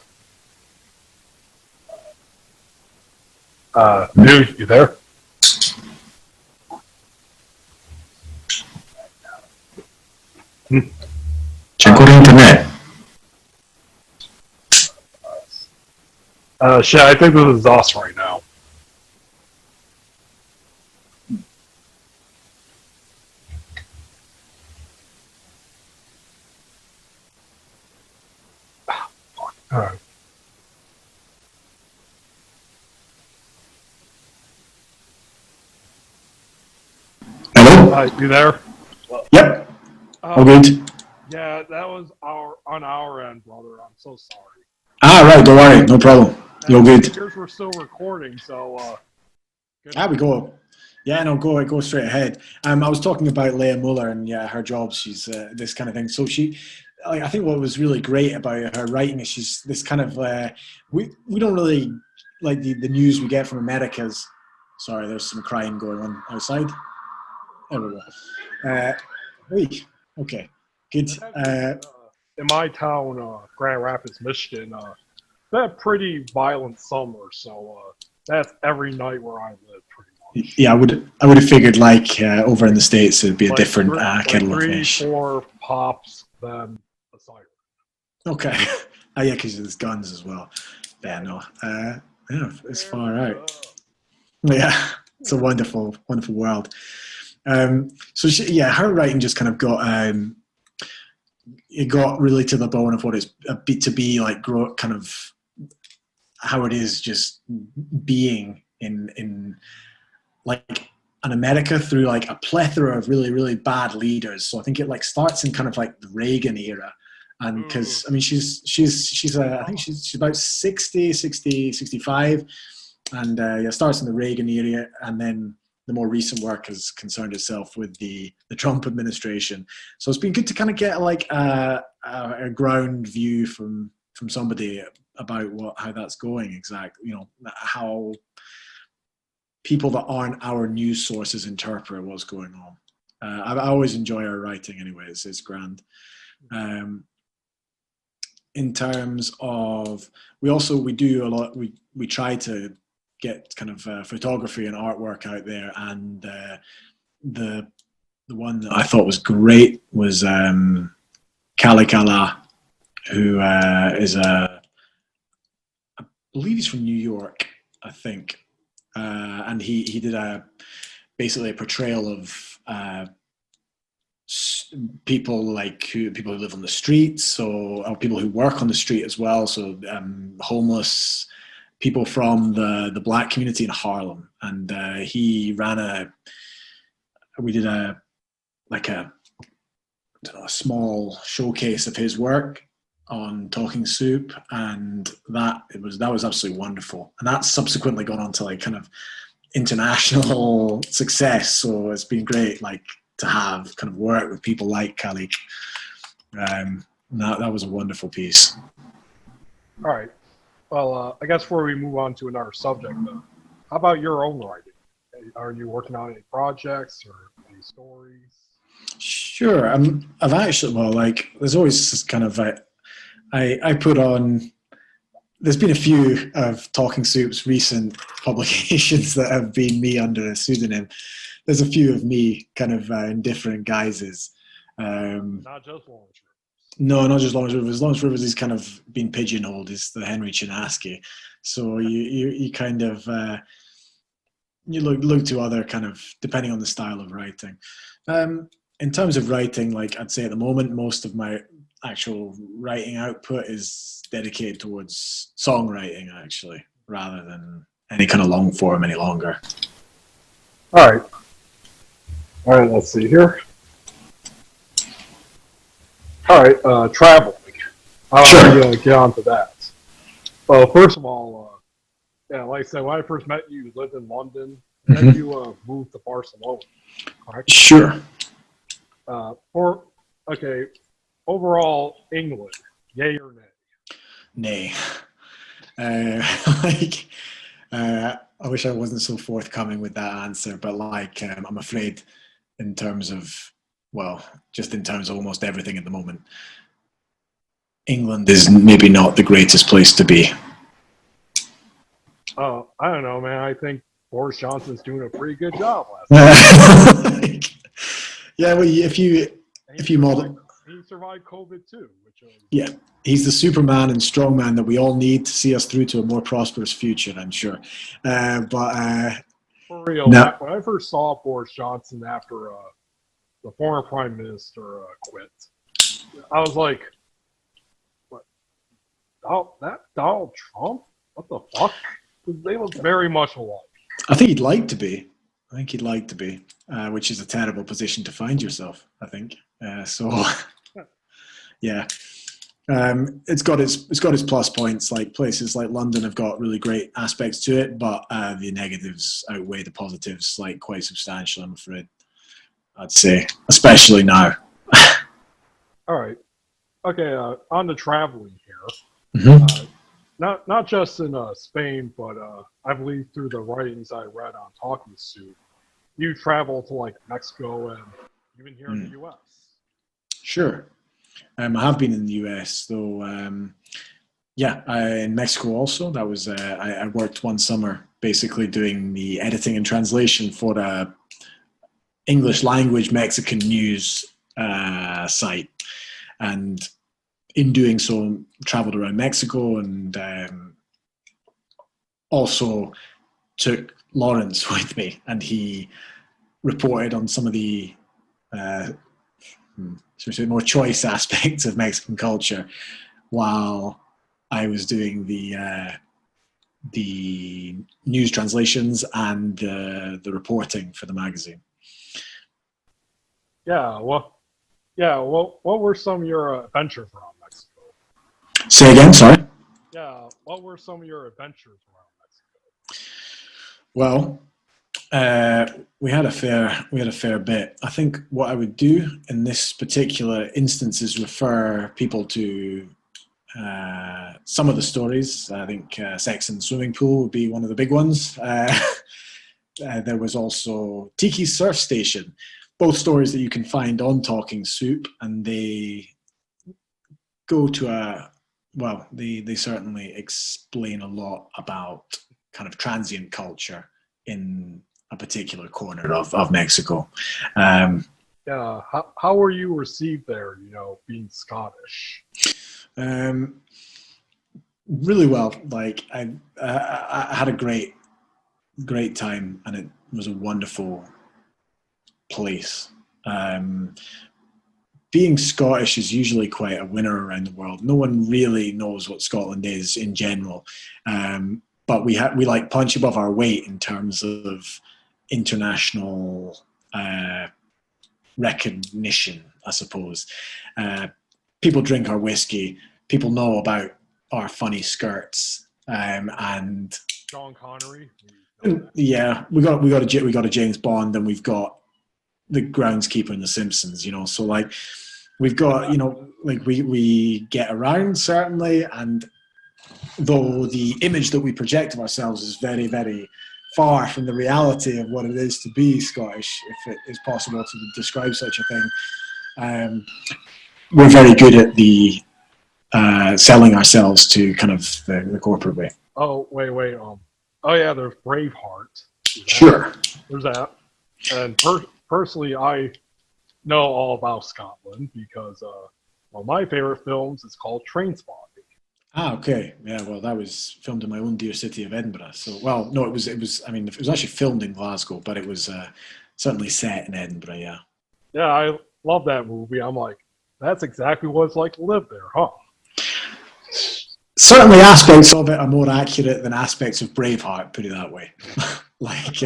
Dude, you there? Check on internet. Shit, I think this is us right now. Alright. Hello? You there? Yep. All good. Yeah, that was on our end, brother. I'm so sorry. Right, don't worry, no problem. You're good. Here's we're still recording, so We go. Yeah, no, go straight ahead. I was talking about Leah Muller and her job. She's this kind of thing. So she, I think what was really great about her writing is she's this kind of we don't really like the news we get from America's. Sorry, there's some crying going on outside. There we go. Okay, good. in my town, Grand Rapids, Michigan, they had pretty violent summer, so that's every night where I live, pretty much. Yeah, I would have figured like over in the States it'd be a like different kettle of 3, fish. 4 pops, then a siren. Okay. Yeah, because there's guns as well. Yeah, no. Yeah, it's far out. Yeah, it's a wonderful, wonderful world. So her writing just kind of got it got really to the bone of what it's to be like, kind of how it is just being in like an America through like a plethora of really, really bad leaders. So I think it like starts in kind of like the Reagan era. And because I mean she's I think she's about 60, 65, and starts in the Reagan era, and then the more recent work has concerned itself with the Trump administration. So it's been good to kind of get like a ground view from somebody about how that's going exactly. You know, how people that aren't our news sources interpret what's going on. I always enjoy her writing anyways. It's grand. In terms of, we do a lot, we try to get kind of photography and artwork out there, and the one that I thought was great was Kalikala, who is I believe he's from New York, I think, and he did basically a portrayal of people who live on the streets, or people who work on the street as well. So homeless people from the black community in Harlem, and he ran we did a small showcase of his work on Talking Soup, and that was absolutely wonderful. And that's subsequently gone on to like kind of international success. So it's been great, like, to have kind of work with people like Kalik. That was a wonderful piece. All right. Well, I guess before we move on to another subject, though, how about your own writing? Are you working on any projects or any stories? Sure. I've actually, there's always this kind of, I put on, there's been a few of Talking Soup's recent publications that have been me under a pseudonym. There's a few of me kind of in different guises. Not just Lawrence Rivers. No, not just Lawrence Rivers. Lawrence Rivers has kind of been pigeonholed as the Henry Chinaski. So you kind of, you look to other kind of, depending on the style of writing. In terms of writing, like I'd say at the moment, most of my actual writing output is dedicated towards songwriting, actually, rather than any kind of long form any longer. All right, let's see here. All right, traveling. I'll Sure. get on to that. Well, first of all, yeah, like I said, when I first met you, you lived in London, and then Mhm. you moved to Barcelona, correct? Sure. Or okay, overall England, yay or nay? Nay. Like, I wish I wasn't so forthcoming with that answer, but like, I'm afraid in terms of, well, just in terms of almost everything at the moment, England is maybe not the greatest place to be. I don't know, man. I think Boris Johnson's doing a pretty good job last Like, yeah, well, if you and if you model, he survived COVID too, which was yeah, he's the Superman and strongman that we all need to see us through to a more prosperous future. I'm sure, but for real. When no, I first saw Boris Johnson after the former prime minister quit, I was like, "What? That Donald Trump? What the fuck?" They look very much alike. I think he'd like to be. I think he'd like to be, which is a terrible position to find yourself. I think so. Yeah, it's got its plus points. Like places like London have got really great aspects to it, but the negatives outweigh the positives like quite substantial. I'm afraid. I'd say, especially now. All right, okay. On the traveling here. Mm-hmm. Not just in Spain, but I believe through the writings I read on Talking Soup, you travel to like Mexico and even here in the U.S. Sure. I have been in the US, though. Yeah, in Mexico also. That was I worked one summer basically doing the editing and translation for a English language Mexican news site, and in doing so, traveled around Mexico and also took Lawrence with me, and he reported on some of the should we say more choice aspects of Mexican culture while I was doing the news translations and the reporting for the magazine. Yeah, well, yeah. Well, what were some of your adventures around Mexico? Say again, sorry. Yeah, what were some of your adventures around Mexico? Well, we had a fair bit. I think what I would do in this particular instance is refer people to some of the stories. I think Sex in the Swimming Pool would be one of the big ones. There was also Tiki's Surf Station, both stories that you can find on Talking Soup, and they go to they certainly explain a lot about kind of transient culture in a particular corner of Mexico. Um, Yeah, how were you received there? You know, being Scottish. um, really well. Like I had a great time, and it was a wonderful place. Being Scottish is usually quite a winner around the world. No one really knows what Scotland is in general, but we like punch above our weight in terms of international recognition, I suppose. People drink our whiskey. People know about our funny skirts, and Sean Connery. We know that. yeah, we got a James Bond, and we've got the groundskeeper in The Simpsons. So like we've got like we get around certainly, and though the image that we project of ourselves is very very far from the reality of what it is to be Scottish, if it is possible to describe such a thing, we're very good at the selling ourselves to kind of the corporate way. Oh wait. Oh yeah, there's Braveheart. Sure. There's that. And personally, I know all about Scotland because one of my favorite films is called Trainspotting. Okay. Yeah. Well, that was filmed in my own dear city of Edinburgh. So, well, no, it was. I mean, it was actually filmed in Glasgow, but it was certainly set in Edinburgh. Yeah. Yeah, I love that movie. I'm like, that's exactly what it's like to live there, huh? Certainly, aspects of it are more accurate than aspects of Braveheart. Put it that way. Like,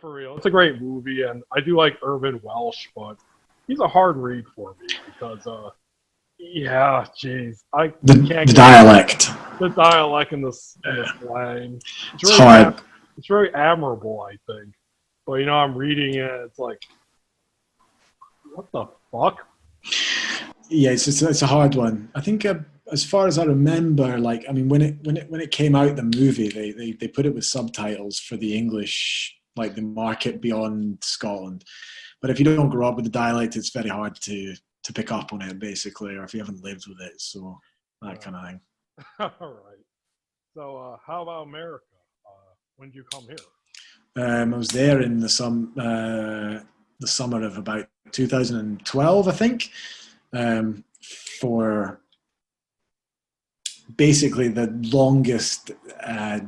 For real, it's a great movie, and I do like Irvin Welsh, but he's a hard read for me because yeah, jeez, I The can't get dialect. the dialect and the slang. It's hard. It's very admirable, I think. But you know, I'm reading it. It's like, what the fuck? Yeah, it's a hard one. I think as far as I remember, like I mean, when it came out, the movie they put it with subtitles for the English, like the market beyond Scotland. But if you don't grow up with the dialect, it's very hard to pick up on it, basically, or if you haven't lived with it. So that kind of thing. All right. So, how about America? When did you come here? I was there in the summer of about 2012, I think, for basically the longest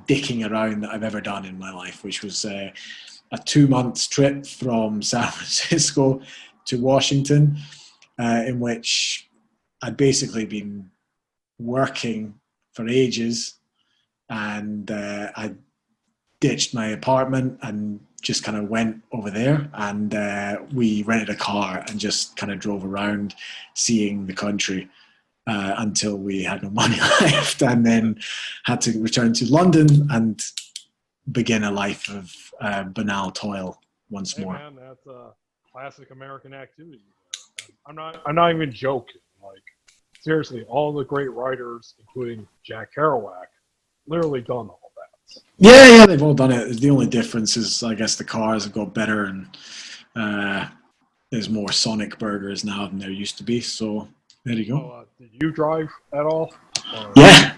dicking around that I've ever done in my life, which was a 2 month trip from San Francisco to Washington, in which I'd basically been working for ages, and I ditched my apartment and just kind of went over there, and we rented a car and just kind of drove around seeing the country until we had no money left, and then had to return to London and begin a life of banal toil once more. Man, that's a classic American activity. I'm not even joking. Like, seriously, all the great writers, including Jack Kerouac, literally done all that. Yeah, they've all done it. The only difference is, I guess, the cars have got better, and there's more Sonic burgers now than there used to be. So there you go. Did you drive at all? Or, Yeah.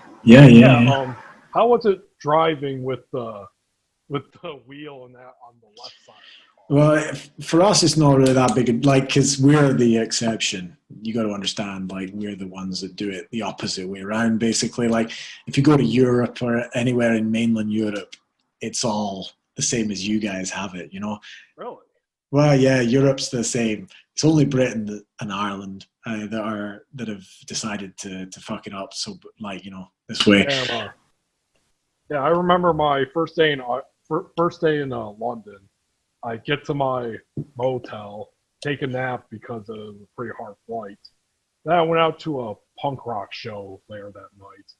How was it driving with the wheel and that on the left side? Well, for us, it's not really that big, like, because we're the exception. You got to understand, like, we're the ones that do it the opposite way around, basically. Like, if you go to Europe or anywhere in mainland Europe, it's all the same as you guys have it, you know? Really? Well, yeah, Europe's the same. It's only Britain and Ireland that have decided to fuck it up. So, like, you know, this way. Yeah, I remember my first day in London. I get to my motel, take a nap because it was a pretty hard flight. Then I went out to a punk rock show later that night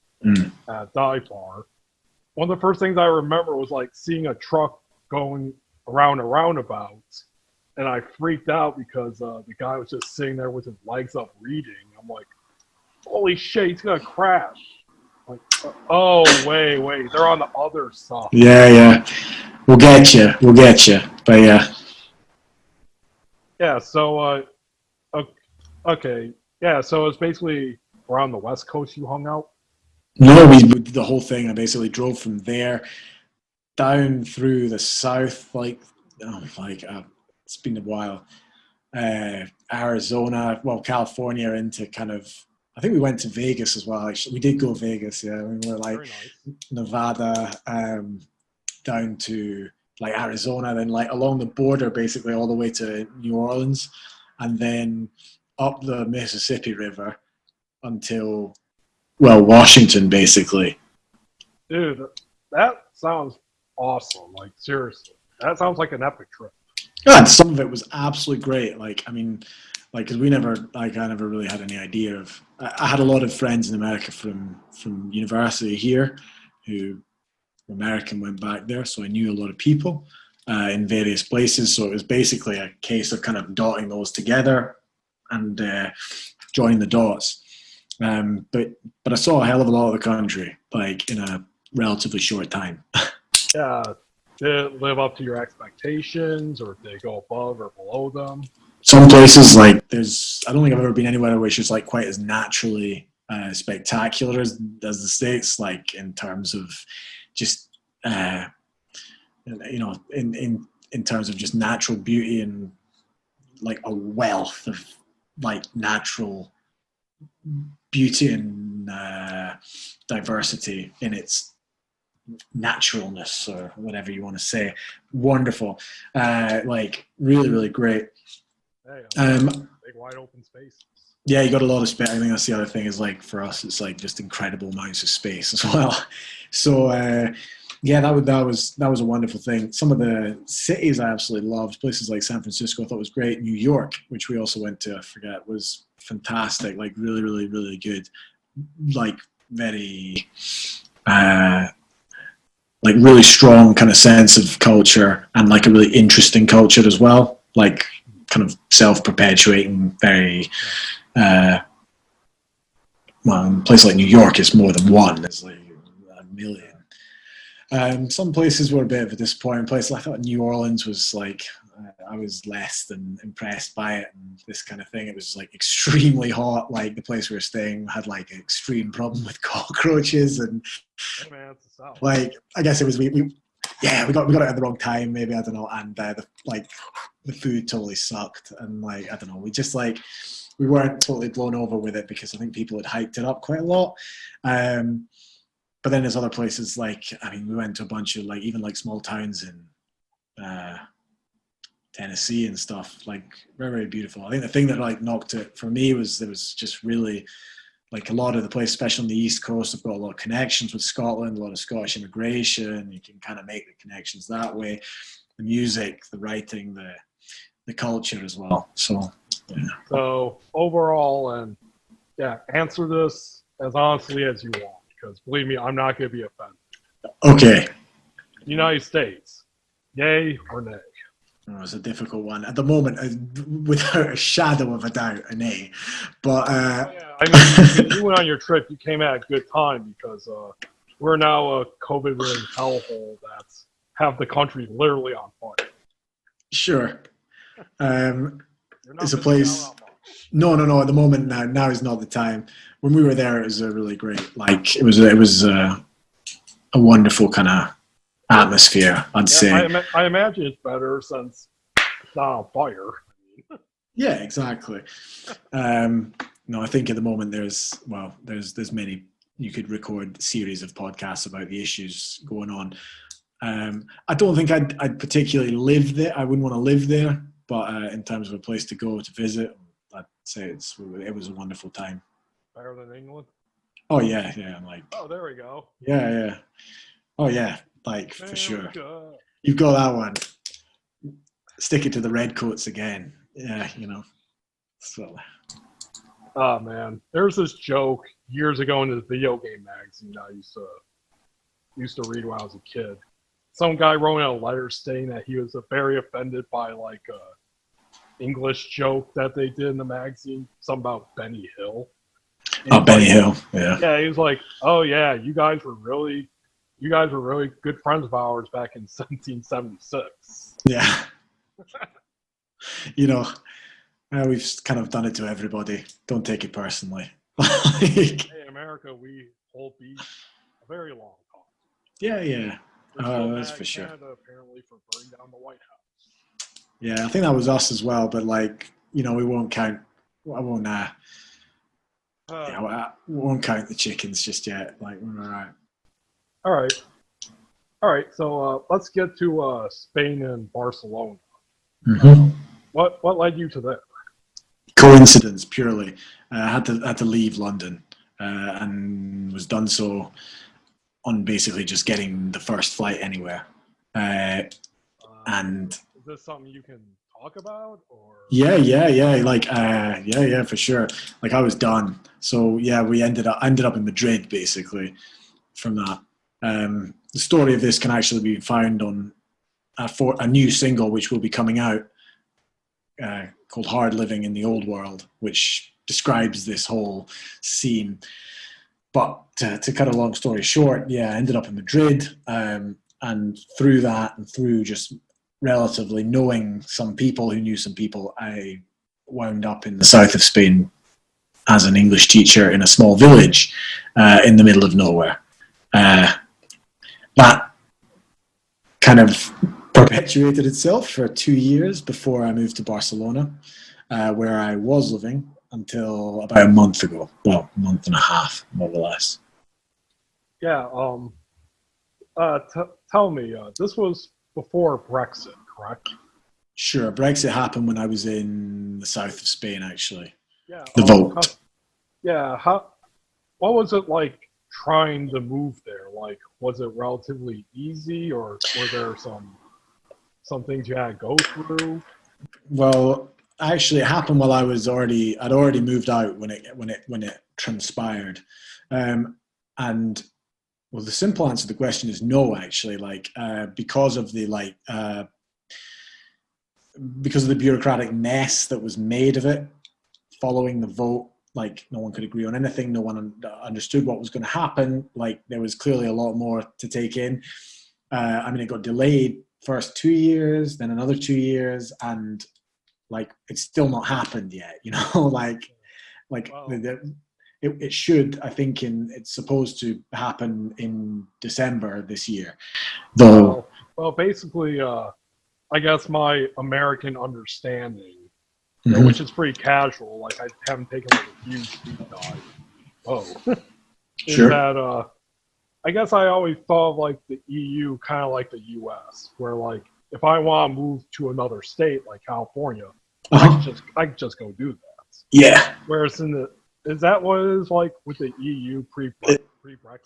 at Dive Bar. One of the first things I remember was like seeing a truck going around a roundabout, and I freaked out because the guy was just sitting there with his legs up reading. I'm like, holy shit, he's gonna crash. Like, oh, wait, they're on the other side. Yeah. We'll get you. But yeah. Yeah, so, okay. Yeah, so it's basically around the West Coast you hung out? No, we did the whole thing. I basically drove from there down through the south, it's been a while. Arizona, California, into kind of, I think we went to Vegas as well. Actually, we did go Vegas. Yeah, we were like Nevada, down to like Arizona, then like along the border, basically all the way to New Orleans, and then up the Mississippi River until Washington, basically. Dude, that sounds awesome. Like, seriously, that sounds like an epic trip. Yeah, and some of it was absolutely great. Like, I mean, like, because I never really had any idea of. I had a lot of friends in America from university here who were American, went back there, so I knew a lot of people in various places. So it was basically a case of kind of dotting those together and joining the dots. But I saw a hell of a lot of the country, like, in a relatively short time. Yeah. Did it live up to your expectations, or did it go above or below them? Some places, like, I don't think I've ever been anywhere which is like quite as naturally spectacular as the States, like, in terms of just you know, in terms of just natural beauty and like a wealth of like natural beauty and diversity in its naturalness, or whatever you want to say. Wonderful. Like, really, really great. Hey, big wide open spaces. Yeah, you got a lot of space. I think that's the other thing, is like, for us, it's like just incredible amounts of space as well. So Yeah, that was a wonderful thing. Some of the cities I absolutely loved. Places like San Francisco, I thought was great. New York, which we also went to, I forget, was fantastic. Like really, really, really good. Like very, like really strong kind of sense of culture and like a really interesting culture as well. Like kind of self-perpetuating, very. Well, in a place like New York, it's more than one. It's like a million. Some places were a bit of a disappointing place. I thought New Orleans was like, I was less than impressed by it and this kind of thing. It was like extremely hot. Like the place we were staying had like an extreme problem with cockroaches and Hey man, it's the South. like I guess it was we got it at the wrong time maybe, I don't know, and the food totally sucked and like I don't know, we weren't totally blown over with it because I think people had hyped it up quite a lot. But then there's other places like, I mean, we went to a bunch of like, even like small towns in Tennessee and stuff, like very, very beautiful. I think the thing that like knocked it for me was there was just really like a lot of the place, especially on the East Coast, have got a lot of connections with Scotland, a lot of Scottish immigration. You can kind of make the connections that way. The music, the writing, the culture as well. So, yeah. So overall, and yeah, answer this as honestly as you want, because believe me, I'm not going to be offended. Okay. United States, yay or nay? Oh, it's a difficult one. At the moment, without a shadow of a doubt, an A. But Yeah, I mean, you went on your trip, you came at a good time because we're now a COVID-ridden hellhole that's have the country literally on fire. Sure. You're not It's a missing place. out on much. No. At the moment, now is not the time. When we were there, it was a really great. Like it was a wonderful kind of atmosphere, I'd say. I imagine it's better since it's not on fire. Yeah, exactly. No, I think at the moment there's many. You could record series of podcasts about the issues going on. I don't think I'd particularly live there. I wouldn't want to live there, but in terms of a place to go to visit, I'd say it was a wonderful time. Better than England? Oh yeah. I'm like, Oh, there we go. yeah. Oh yeah, like for sure. America. You've got that one. Stick it to the redcoats again. Yeah, So. Oh man, there's this joke years ago in this video game magazine I used to read when I was a kid. Some guy wrote in a letter stating that he was very offended by like a English joke that they did in the magazine, something about Benny Hill. And Benny Hill. Yeah. Yeah, he was like, "Oh yeah, you guys were really good friends of ours back in 1776." Yeah. We've kind of done it to everybody. Don't take it personally. Hey, in America, we hold beef a very long time. Yeah. We're still That's mad for at sure. Canada, apparently, for burning down the White House. Yeah, I think that was us as well. But like, we won't count. I won't. I won't count the chickens just yet. Like, we're all right. All right. So let's get to Spain and Barcelona. Mm-hmm. What led you to that? Coincidence purely. I had to leave London and was done so on basically just getting the first flight anywhere. And is this something you can talk about, or? Yeah. Like, yeah, for sure. Like I was done. So yeah, I ended up in Madrid basically from that. The story of this can actually be found on a new single which will be coming out called "Hard Living in the Old World," which describes this whole scene. But to cut a long story short, yeah, I ended up in Madrid, and through that and through just relatively knowing some people who knew some people, I wound up in the south of Spain as an English teacher in a small village in the middle of nowhere. That kind of perpetuated itself for 2 years before I moved to Barcelona, where I was living until about a month ago. Well, a month and a half, more or less. Yeah. Tell me, this was before Brexit, correct? Sure. Brexit happened when I was in the south of Spain, actually. Yeah. The vote. What was it like trying to move there? Like, was it relatively easy, or were there some things you had to go through? Well, actually, it happened while I'd already moved out when it transpired, and well, the simple answer to the question is no. Actually, because of the bureaucratic mess that was made of it following the vote. Like, no one could agree on anything. No one understood what was going to happen. Like, there was clearly a lot more to take in. It got delayed first 2 years, then another 2 years, and it's still not happened yet. Wow. It should. I think it's supposed to happen in December this year. Though, Well, basically, I guess my American understanding, which is pretty casual, like I haven't taken like a huge deep dive. Is sure. that I guess I always thought of like the EU kind of like the US, where like if I want to move to another state like California, I can just go do that. Yeah. Whereas is that what it is like with the EU pre-Brexit?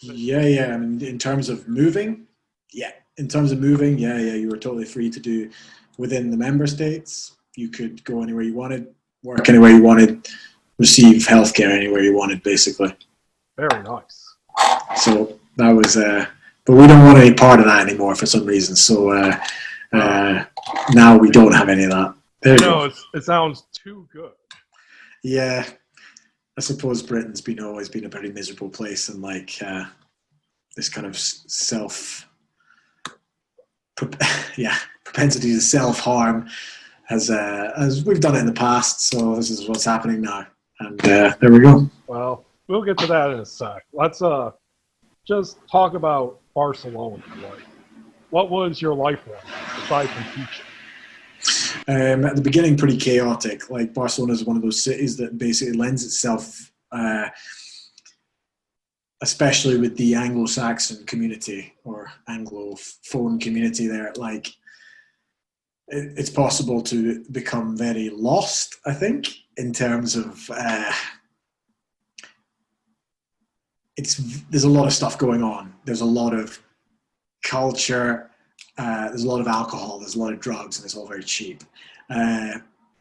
Yeah. I mean, in terms of moving, yeah, you were totally free to do within the member states. You could go anywhere you wanted, work anywhere you wanted, receive healthcare anywhere you wanted, basically. Very nice. So that was, but we don't want any part of that anymore for some reason. So now we don't have any of that. There you go. It sounds too good. Yeah, I suppose Britain's always been a very miserable place, and this kind of propensity to self-harm as we've done it in the past. So this is what's happening now, and there we go. Well, we'll get to that in a sec. Let's just talk about Barcelona. Like, what was your life like aside from teaching? At the beginning, pretty chaotic. Like, Barcelona is one of those cities that basically lends itself, especially with the Anglo-Saxon community or Anglophone community there. Like, it's possible to become very lost, I think, in terms of there's a lot of stuff going on. There's a lot of culture. There's a lot of alcohol, there's a lot of drugs, and it's all very cheap.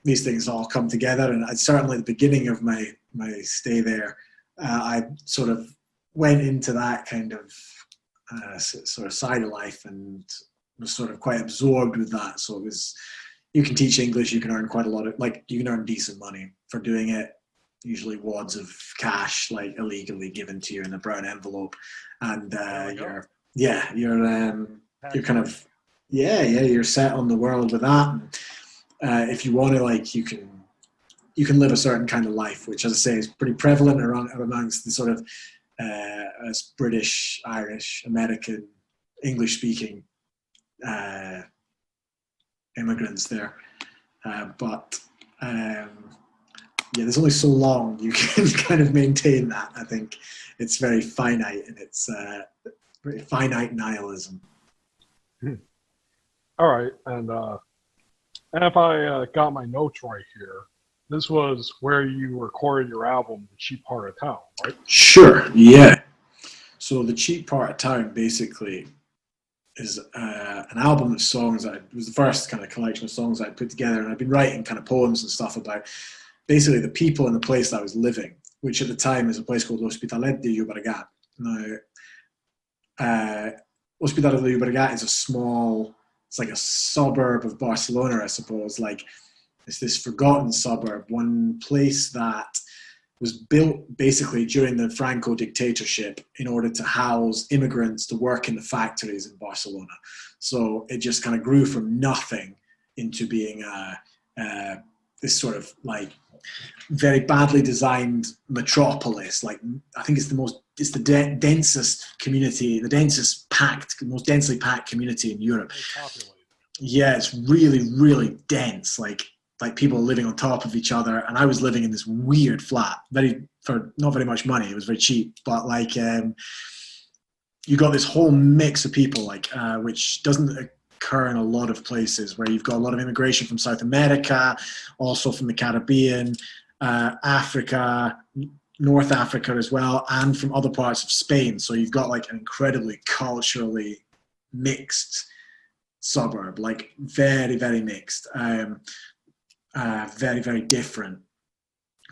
These things all come together, and certainly at the beginning of my stay there, I sort of went into that kind of sort of side of life and was sort of quite absorbed with that. So you can teach English, you can earn quite a lot of, you can earn decent money for doing it, usually wads of cash, illegally given to you in a brown envelope, and you're kind of, you're set on the world with that. And, if you want to, you can live a certain kind of life, which, as I say, is pretty prevalent amongst the sort of as British, Irish, American, English-speaking immigrants there. But there's only so long you can kind of maintain that. I think it's very finite, and it's very finite nihilism. All right, and if I got my notes right here, this was where you recorded your album, The Cheap Part of Town, right? Sure, yeah. So The Cheap Part of Town basically is an album of songs. It was the first kind of collection of songs I'd put together, and I'd been writing kind of poems and stuff about basically the people in the place that I was living, which at the time is a place called L'Hospitalet de Llobregat. Now, L'Hospitalet de Llobregat is it's like a suburb of Barcelona, I suppose. It's this forgotten suburb, one place that was built basically during the Franco dictatorship in order to house immigrants to work in the factories in Barcelona. So it just kind of grew from nothing into being this sort of very badly designed metropolis. I think it's the densest community, most densely packed community in Europe. Yeah, it's really, really dense. Like people living on top of each other, and I was living in this weird flat, for not very much money. It was very cheap, but you got this whole mix of people, which doesn't occur in a lot of places, where you've got a lot of immigration from South America, also from the Caribbean, Africa, North Africa as well, and from other parts of Spain. So you've got like an incredibly culturally mixed suburb, like very, very mixed, very, very different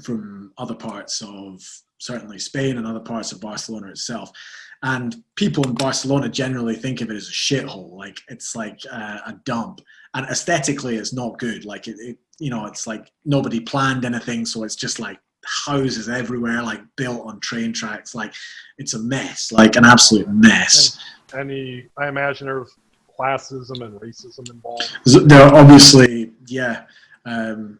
from other parts of certainly Spain and other parts of Barcelona itself. And people in Barcelona generally think of it as a shithole, like it's like a dump. And aesthetically, it's not good. Like it's like nobody planned anything, so it's just like houses everywhere, like built on train tracks. Like it's a mess, like an absolute mess. I imagine there's classism and racism involved. There are obviously, yeah, in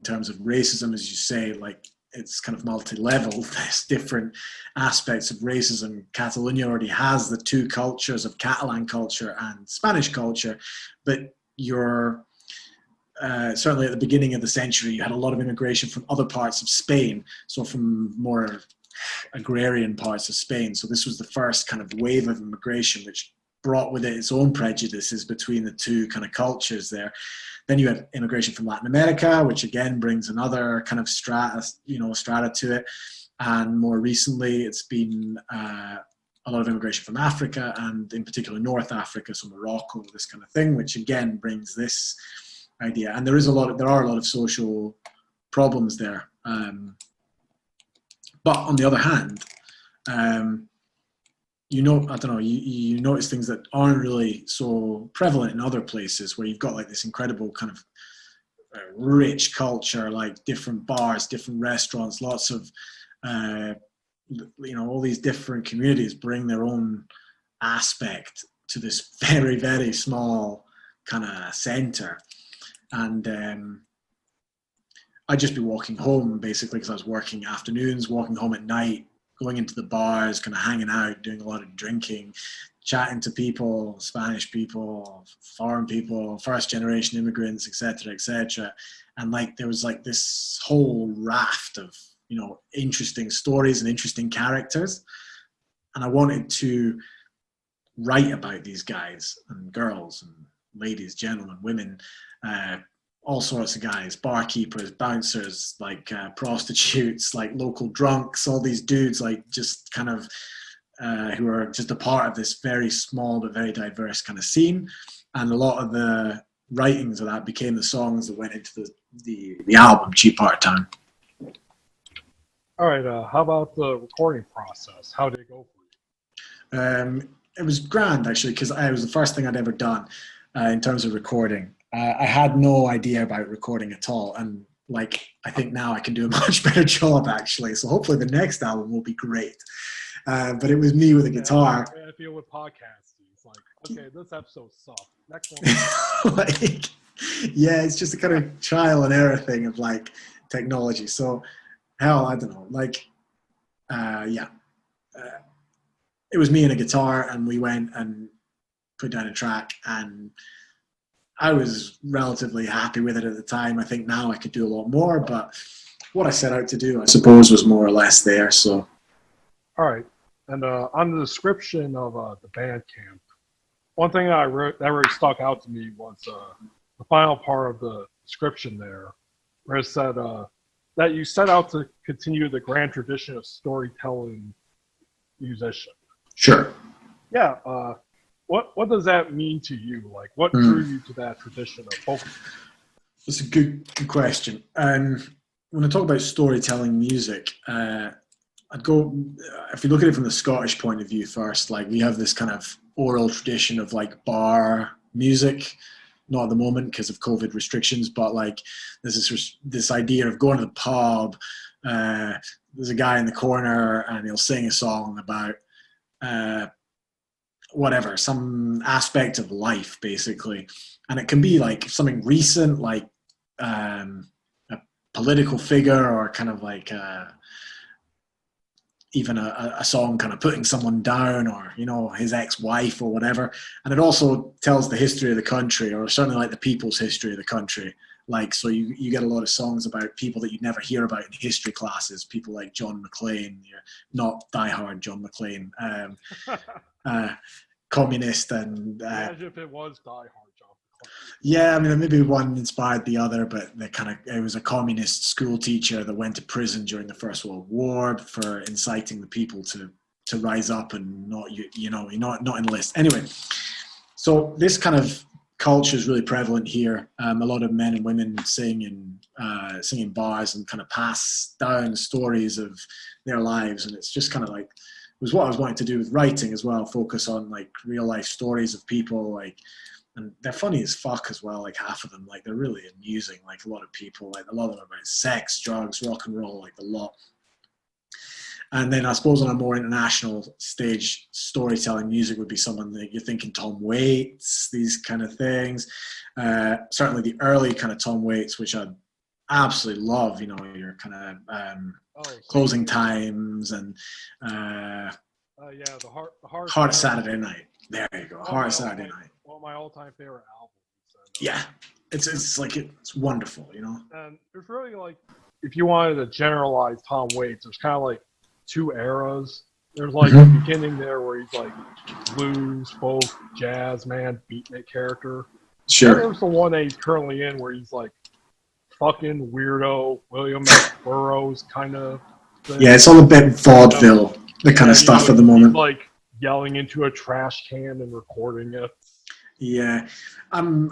terms of racism, as you say, like it's kind of multi-level. There's different aspects of racism. Catalonia already has the two cultures of Catalan culture and Spanish culture, but you're certainly at the beginning of the century, you had a lot of immigration from other parts of Spain, so from more agrarian parts of Spain. So this was the first kind of wave of immigration, which brought with it its own prejudices between the two kind of cultures there. Then you have immigration from Latin America, which again brings another kind of strata to it. And more recently, it's been a lot of immigration from Africa, and in particular North Africa, so Morocco, this kind of thing, which again brings this idea. And there are a lot of social problems there. But on the other hand, you notice things that aren't really so prevalent in other places, where you've got like this incredible kind of rich culture, like different bars, different restaurants, lots of, all these different communities bring their own aspect to this very, very small kind of center. And I'd just be walking home basically, because I was working afternoons, walking home at night, going into the bars, kind of hanging out, doing a lot of drinking, chatting to people, Spanish people, foreign people, first generation immigrants, etc., etc. And like there was like this whole raft of interesting stories and interesting characters, and I wanted to write about these guys and girls and ladies, gentlemen, women, all sorts of guys, barkeepers, bouncers, like prostitutes, like local drunks, all these dudes, like just kind of who are just a part of this very small but very diverse kind of scene. And a lot of the writings of that became the songs that went into the album Cheap Part-Time. All right, how about the recording process? How did it go for you? It was grand, actually, because it was the first thing I'd ever done in terms of recording. I had no idea about recording at all, and like I think now I can do a much better job, actually. So hopefully the next album will be great. But it was me with a guitar. I feel with podcasting, it's like, okay, this episode sucked. Next one. Like, yeah, it's just a kind of trial and error thing of like technology. So hell, I don't know. Like, it was me and a guitar, and we went and put down a track, and I was relatively happy with it at the time. I think now I could do a lot more, but what I set out to do, I suppose, was more or less there. So, all right. And on the description of the Bandcamp, one thing that really stuck out to me was the final part of the description there, where it said that you set out to continue the grand tradition of storytelling musician. Sure. Yeah. What does that mean to you? Like, what drew you to that tradition of folk? That's a good question. When I talk about storytelling music, I'd go, if you look at it from the Scottish point of view first, like we have this kind of oral tradition of like bar music, not at the moment because of COVID restrictions, but like there's this idea of going to the pub, there's a guy in the corner and he'll sing a song about whatever, some aspect of life basically. And it can be like something recent, like a political figure, or kind of like even a song kind of putting someone down, or his ex-wife or whatever. And it also tells the history of the country, or certainly like the people's history of the country. Like, so you get a lot of songs about people that you'd never hear about in history classes, people like John McClane, not diehard John McClane, communist, and imagine if it was diehard John Yeah, I mean, maybe one inspired the other, but it was a communist school teacher that went to prison during the First World War for inciting the people to rise up and not enlist. Anyway, so this kind of culture is really prevalent here. A lot of men and women sing in bars and kind of pass down stories of their lives, and it's just kind of like it was what I was wanting to do with writing as well. Focus on like real life stories of people, like, and they're funny as fuck as well. Like half of them, like they're really amusing. Like a lot of people, like a lot of them about sex, drugs, rock and roll, like a lot. And then I suppose on a more international stage, storytelling music would be someone that you're thinking Tom Waits, these kind of things. Certainly the early kind of Tom Waits, which I absolutely love, you know, your kind of closing times and the Hard Saturday Night. There you go, Hard Saturday Night. One of my all-time favorite albums. Yeah, it's wonderful, you know. And there's really like, if you wanted to generalize Tom Waits, there's kind of like two eras. There's like the beginning there where he's like blues, folk, jazz man, beatnik character. Sure. And there's the one that he's currently in where he's like fucking weirdo William S. Burroughs kind of thing. Yeah, it's all a bit vaudeville, the kind of stuff at the moment. Like yelling into a trash can and recording it. Yeah, I'm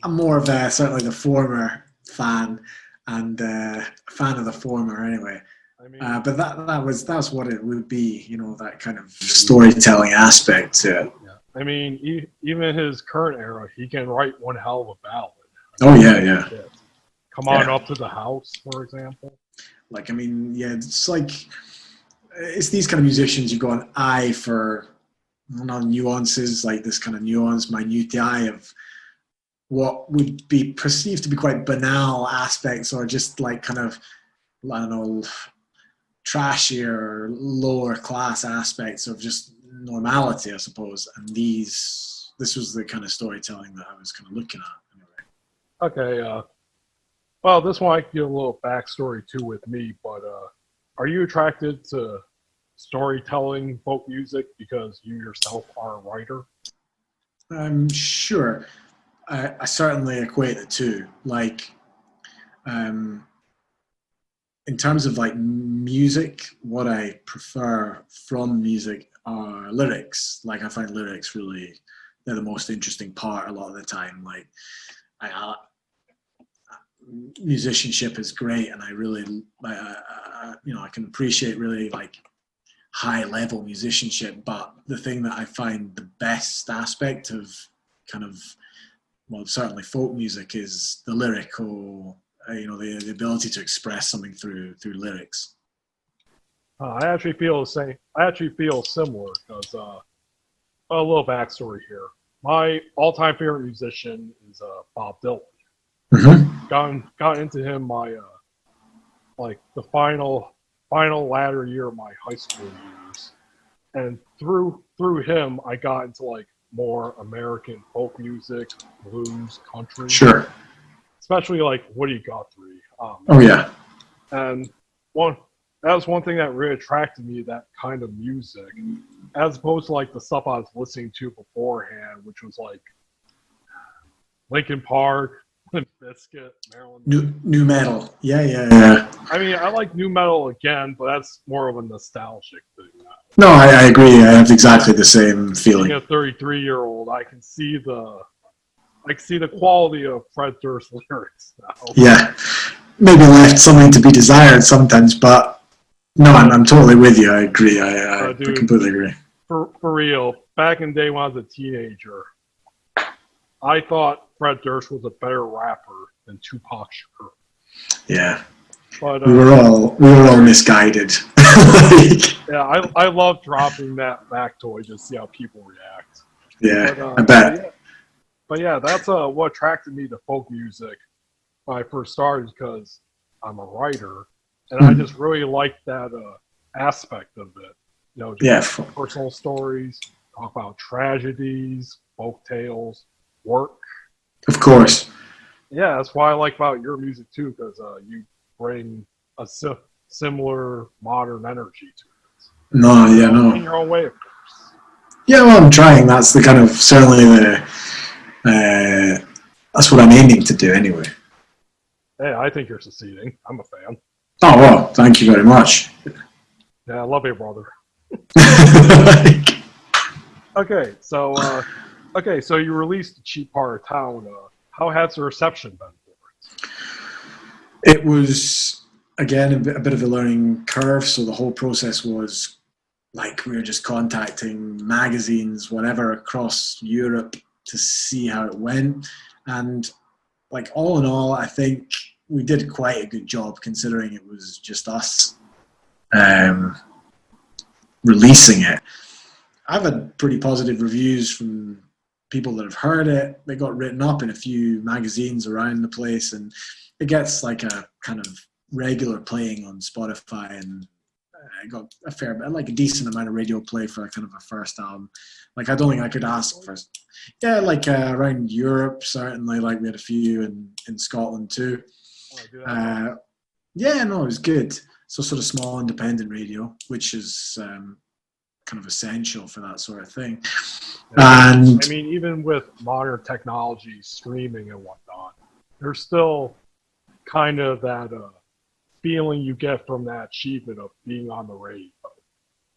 more of certainly the former fan, and a fan of the former anyway. I mean, but that's what it would be, you know, that kind of storytelling aspect to it. Yeah. I mean, even his current era, he can write one hell of a ballad. Oh yeah. Come on up to the house, for example. Like, I mean, yeah, it's these kind of musicians you go an eye for, nuances, like this kind of nuance, minutiae of what would be perceived to be quite banal aspects, or just like kind of, I don't know, trashier, lower class aspects of just normality, I suppose. And this was the kind of storytelling that I was kind of looking at. Anyway. Okay. Well, this one I can give a little backstory too with me, but are you attracted to storytelling folk music because you yourself are a writer? Sure. I certainly equate the two. Like, in terms of like music, what I prefer from music are lyrics. Like, I find lyrics really, they're the most interesting part a lot of the time. Like, musicianship is great, and I really, I can appreciate really like high level musicianship, but the thing that I find the best aspect of kind of, well, certainly folk music is the lyrical, the ability to express something through lyrics. I actually feel the same. I actually feel similar because a little backstory here. My all-time favorite musician is Bob Dylan. Mm-hmm. Got into him my like the final latter year of my high school years, and through him I got into like more American folk music, blues, country. Sure. Especially like Woody Guthrie. Oh yeah. And that was one thing that really attracted me to that kind of music, as opposed to like the stuff I was listening to beforehand, which was like Linkin Park, Limp Bizkit, Marilyn. New metal. Yeah. I mean, I like new metal again, but that's more of a nostalgic thing now. No, I agree. I have exactly the same feeling. Being a 33-year-old, I can see the quality of Fred Durst's lyrics now. Yeah, maybe left something to be desired sometimes, but no, I'm totally with you. I agree. I completely agree. For real, back in the day when I was a teenager, I thought Fred Durst was a better rapper than Tupac Shakur. Yeah, but we were all misguided. Yeah, I love dropping that factoid to see how people react. Yeah, I bet. But yeah, that's what attracted me to folk music when I first started, because I'm a writer, and I just really liked that aspect of it. Just personal stories, talk about tragedies, folk tales, work. Of course. Yeah, that's why I like about your music too, because you bring a similar modern energy to it. No. In your own way, of course. Yeah, well, I'm trying. That's the kind of certainly that's what I'm aiming to do anyway. Hey, I think you're succeeding. I'm a fan. Oh, well, thank you very much. Yeah, I love you, brother. Okay, so you released the Cheap Part of Town. How has the reception been for it? It was, again, a bit of a learning curve. So the whole process was like we were just contacting magazines, whatever, across Europe to see how it went. And like all in all, I think we did quite a good job considering it was just us releasing it. I've had pretty positive reviews from people that have heard it. They got written up in a few magazines around the place, and it gets like a kind of regular playing on Spotify, and I got a fair bit, like a decent amount of radio play for a kind of a first album. Like I don't think I could ask for, yeah, like around Europe certainly. Like we had a few in Scotland too. Yeah, no, it was good. So sort of small independent radio, which is kind of essential for that sort of thing. And I mean, even with modern technology, streaming and whatnot, there's still kind of that feeling you get from that achievement of being on the radio.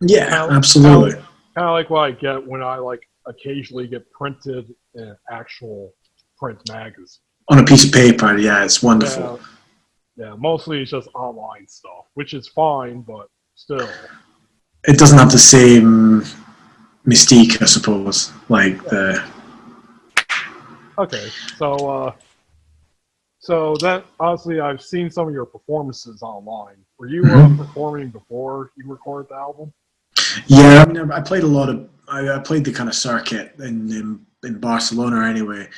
yeah, absolutely. Kind of like what I get when I like occasionally get printed in an actual print magazine. On a piece of paper, yeah, it's wonderful. Yeah, mostly it's just online stuff, which is fine, but still. It doesn't have the same mystique, I suppose. Like the. Okay, so that honestly, I've seen some of your performances online. Were you performing before you recorded the album? Yeah, I played a lot of. I played the kind of circuit in Barcelona anyway.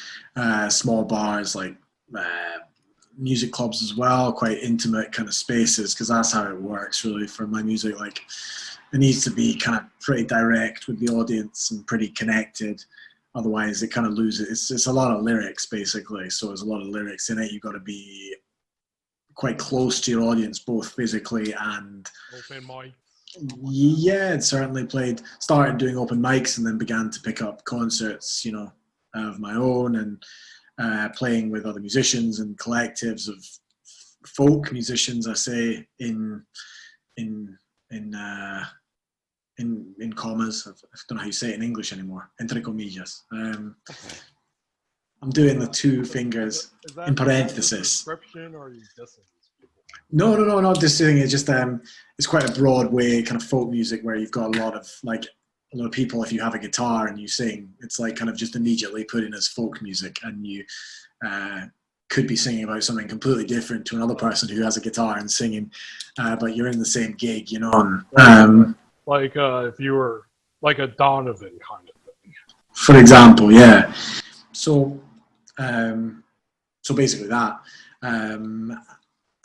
Small bars like music clubs as well, quite intimate kind of spaces, because that's how it works really for my music. Like it needs to be kind of pretty direct with the audience and pretty connected. Otherwise, it kind of loses. It's a lot of lyrics basically. So there's a lot of lyrics in it. You've got to be quite close to your audience, both physically and. Open mic. Yeah, it certainly started doing open mics and then began to pick up concerts, of my own, and playing with other musicians and collectives of folk musicians, I say, in commas. I don't know how you say it in English anymore. Entre comillas. I'm doing the two fingers in parenthesis. Description, or are you dissing these people? No, not dissing. It's just it's quite a broad way, kind of folk music, where you've got a lot of people. If you have a guitar and you sing, it's like kind of just immediately put in as folk music, and you could be singing about something completely different to another person who has a guitar and singing, but you're in the same gig, Like if you were like a Donovan kind of thing. For example, yeah. So basically that.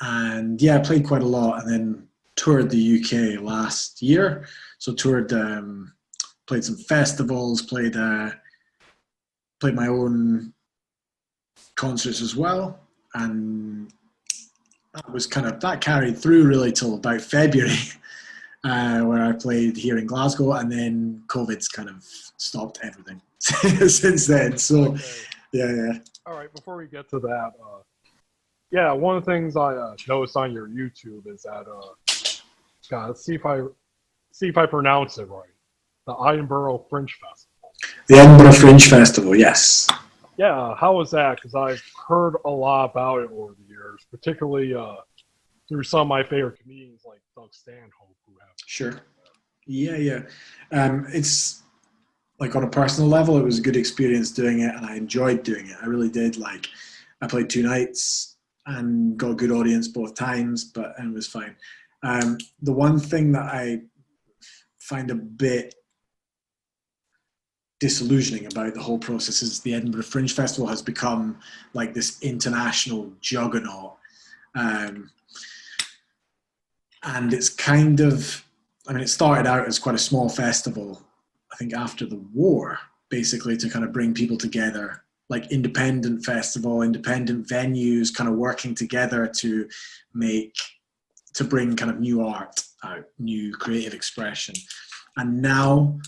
And yeah, I played quite a lot, and then toured the UK last year. So toured, played some festivals, played my own concerts as well, and that carried through really till about February, where I played here in Glasgow, and then COVID's kind of stopped everything since then. So Okay. yeah. All right, before we get to that, one of the things I noticed on your YouTube is that let's see if I pronounce it right. The Edinburgh Fringe Festival. The Edinburgh Fringe Festival, yes. Yeah, how was that? Because I've heard a lot about it over the years, particularly through some of my favorite comedians like Doug Stanhope, who have. Sure. Yeah. It's like on a personal level, it was a good experience doing it, and I enjoyed doing it. I really did. Like, I played 2 nights and got a good audience both times, and it was fine. The one thing that I find a bit disillusioning about the whole process is the Edinburgh Fringe Festival has become like this international juggernaut. And it's kind of, it started out as quite a small festival, I think after the war, basically to kind of bring people together, like independent festival, independent venues kind of working together to bring kind of new art out, new creative expression. And now,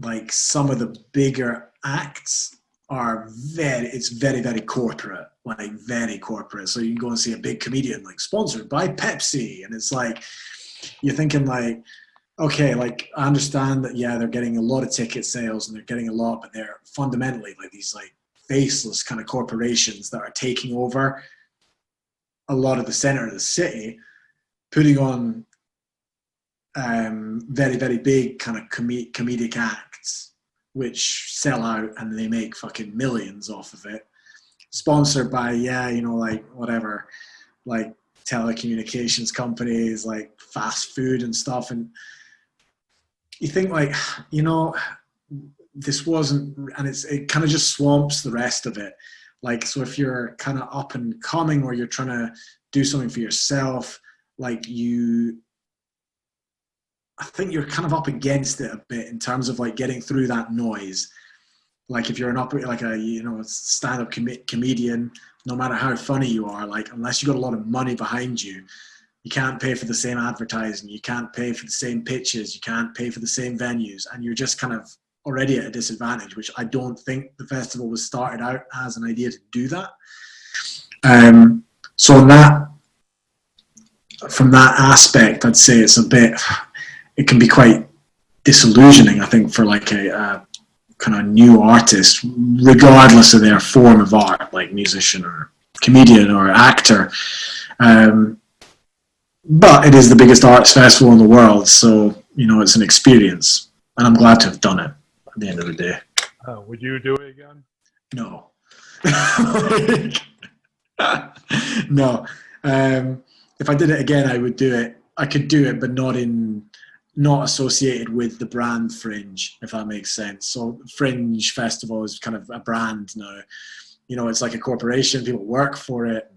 like some of the bigger acts it's very, very corporate, like very corporate. So you can go and see a big comedian like sponsored by Pepsi, and it's like you're thinking like, okay, like I understand that, yeah, they're getting a lot of ticket sales and they're getting a lot, but they're fundamentally like these like faceless kind of corporations that are taking over a lot of the center of the city, putting on very, very big kind of comedic acts, which sell out and they make fucking millions off of it. Sponsored by, like whatever, like telecommunications companies, like fast food and stuff. And you think like, this wasn't, and it kind of just swamps the rest of it. Like, so if you're kind of up and coming or you're trying to do something for yourself, like I think you're kind of up against it a bit in terms of like getting through that noise. Like if you're a stand-up comedian, no matter how funny you are, like unless you got a lot of money behind you, you can't pay for the same advertising, you can't pay for the same pitches, you can't pay for the same venues, and you're just kind of already at a disadvantage, which I don't think the festival was started out as an idea to do that. So from that aspect, I'd say it can be quite disillusioning, I think, for like a kind of new artist, regardless of their form of art, like musician or comedian or actor. But it is the biggest arts festival in the world, so, it's an experience. And I'm glad to have done it at the end of the day. Would you do it again? No. No. If I did it again, I would do it. I could do it, but not associated with the brand Fringe, if that makes sense. So Fringe Festival is kind of a brand now. It's like a corporation, people work for it.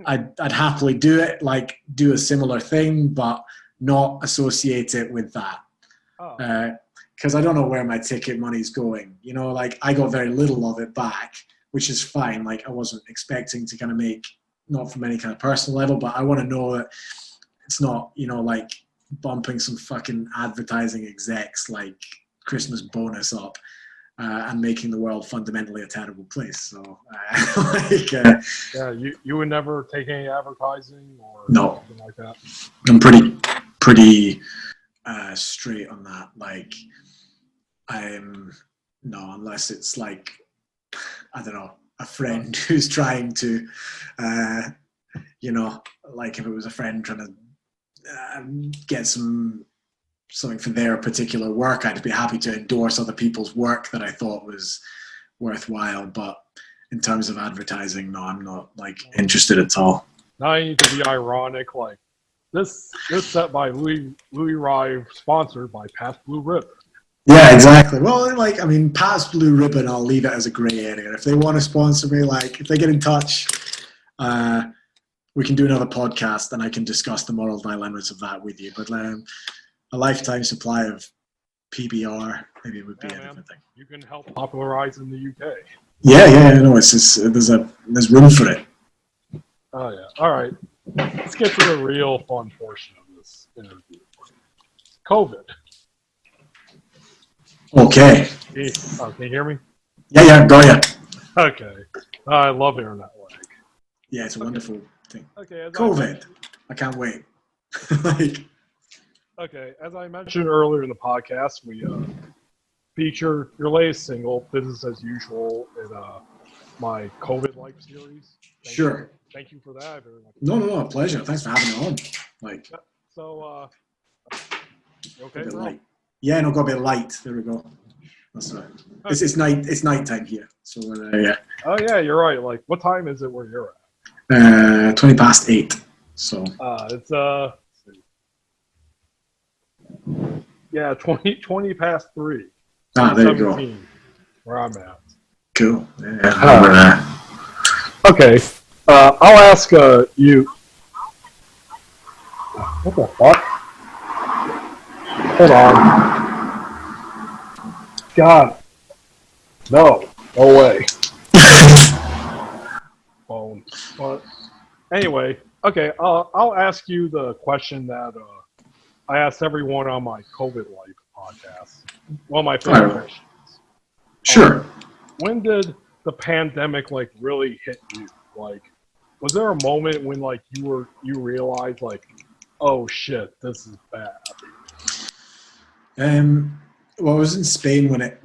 I'd happily do it, like do a similar thing, but not associate it with that. Because I don't know where my ticket money's going. Like I got very little of it back, which is fine. Like I wasn't expecting to kind of make, not from any kind of personal level, but I want to know that it's not, like bumping some fucking advertising execs like Christmas bonus up and making the world fundamentally a terrible place. So yeah, you would never take any advertising or no, something like that? I'm pretty straight on that. Like no, unless it's like, I don't know, a friend who's trying to like if it was a friend trying to get something for their particular work, I'd be happy to endorse other people's work that I thought was worthwhile. But in terms of advertising, no, I'm not like interested at all. Now you need to be ironic, like this set by Louis Rive, sponsored by Past Blue Ribbon. Yeah, exactly. Well, like, I mean, Past Blue Ribbon, I'll leave it as a grey area. If they want to sponsor me, like, if they get in touch, we can do another podcast and I can discuss the moral dilemmas of that with you. But a lifetime supply of PBR maybe would be anything. You can help popularize in the UK. Yeah. No, it's just, there's room for it. Oh yeah. All right. Let's get to the real fun portion of this interview. COVID. Okay. Oh, can you hear me? Yeah, got ya. Okay. I love hearing that lag. Yeah, it's a wonderful thing. Okay. COVID. I can't wait. Okay, as I mentioned earlier in the podcast, we feature your latest single, Business as Usual, in my COVID Life series. Thank you for that. Very much. No, a pleasure. Thanks for having me on. Like, so, you okay, bro? Light. Yeah, no, got a bit of light. There we go. That's right. It's nighttime here. So yeah. Oh yeah, you're right. Like, what time is it where you're at? 8:20. So. It's yeah, 20 past 3. There you go. Where I'm at. Cool. Yeah. Okay. I'll ask you. What the fuck? Hold on. God. No way. Phone. But anyway, okay. I'll ask you the question that I asked everyone on my COVID Life podcast. One of my favorite questions. Sure. when did the pandemic like really hit you? Like, was there a moment when like you realized like, oh shit, this is bad? Well, I was in Spain when it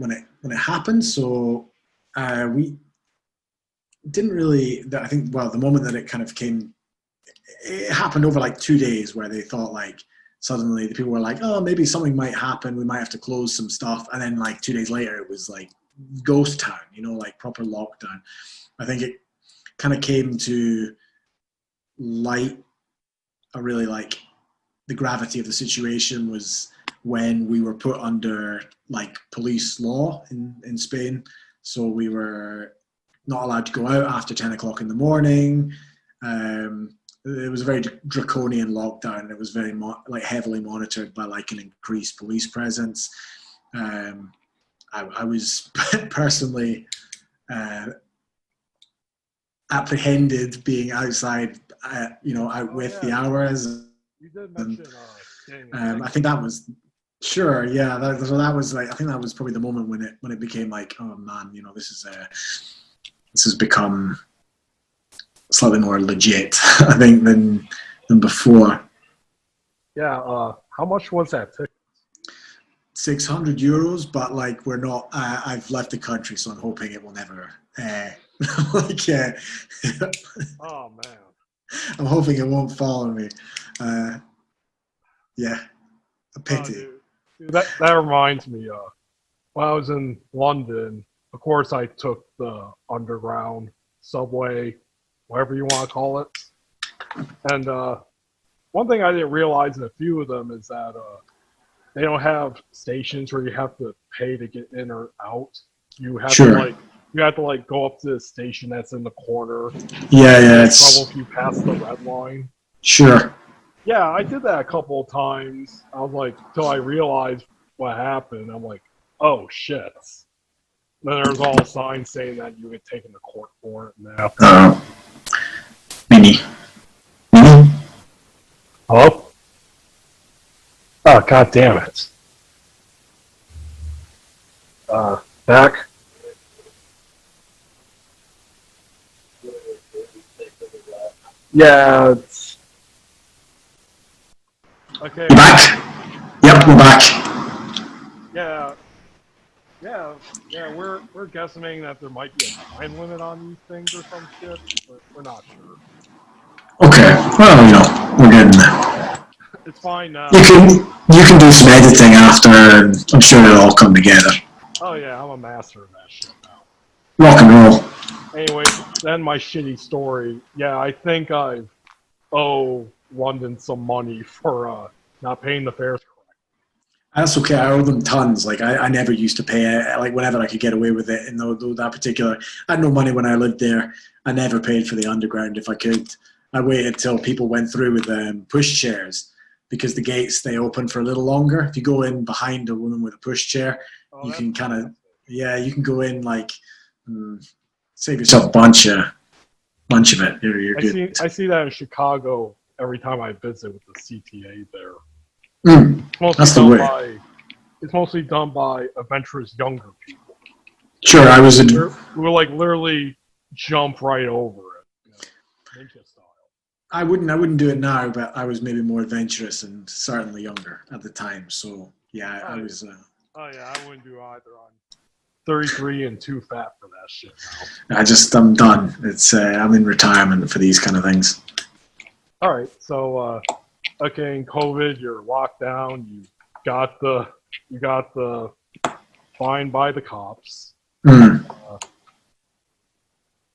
happened, so we didn't really. I think the moment that it kind of came, it happened over like 2 days where they thought like suddenly the people were like, oh, maybe something might happen. We might have to close some stuff, and then like 2 days later, it was like ghost town, like proper lockdown. I think it kind of came to light. I really like the gravity of the situation was when we were put under like police law in Spain. So we were not allowed to go out after 10 o'clock in the morning. It was a very draconian lockdown. It was very heavily monitored by like an increased police presence. I was personally apprehended being outside, out with the hours. You did mention I think that was sure, yeah. That was like I think that was probably the moment when it became like, oh man, this has become slightly more legit, I think, than before. Yeah. How much was that ticket? €600, but like we're not. I've left the country, so I'm hoping it will never. Oh man. I'm hoping it won't follow me. Yeah, a pity. Dude, that reminds me. When I was in London, of course, I took the underground subway, whatever you want to call it. And one thing I didn't realize in a few of them is that they don't have stations where you have to pay to get in or out. You have to go up to the station that's in the corner. Yeah, it's trouble if you pass the red line. Sure. Yeah, I did that a couple of times. I was like, till I realized what happened. I'm like, oh shit. Then there's all signs saying that you get taken to court for it. And Mini. Hello? Oh, god damn it. Back? Yeah, it's... Okay. You back? Yep, we're back. Yeah, we're guessing that there might be a time limit on these things or some shit, but we're not sure. Okay, well, we're getting there. It's fine now. You can do some editing after, and I'm sure it'll all come together. Oh yeah, I'm a master of that shit now. Rock and roll. Anyway, then my shitty story. Yeah, I think I owe London some money for not paying the fares correctly. That's okay. I owe them tons. Like I never used to pay it. Like whenever I could get away with it. And that particular, I had no money when I lived there. I never paid for the underground if I could. I waited till people went through with pushchairs because the gates stay open for a little longer. If you go in behind a woman with a pushchair, you can kind of you can go in like save yourself a bunch of it. You're good. I see that in Chicago every time I visit with the CTA there. That's the way. It's mostly done by adventurous younger people. Sure, I was we were like literally jump right over it, ninja style. I wouldn't do it now, but I was maybe more adventurous and certainly younger at the time. So yeah, I was. Oh yeah, I wouldn't do either. I'm 33 and too fat for that shit now. I'm done. It's I'm in retirement for these kind of things. All right, so okay, in COVID, you're locked down. You got the fine by the cops.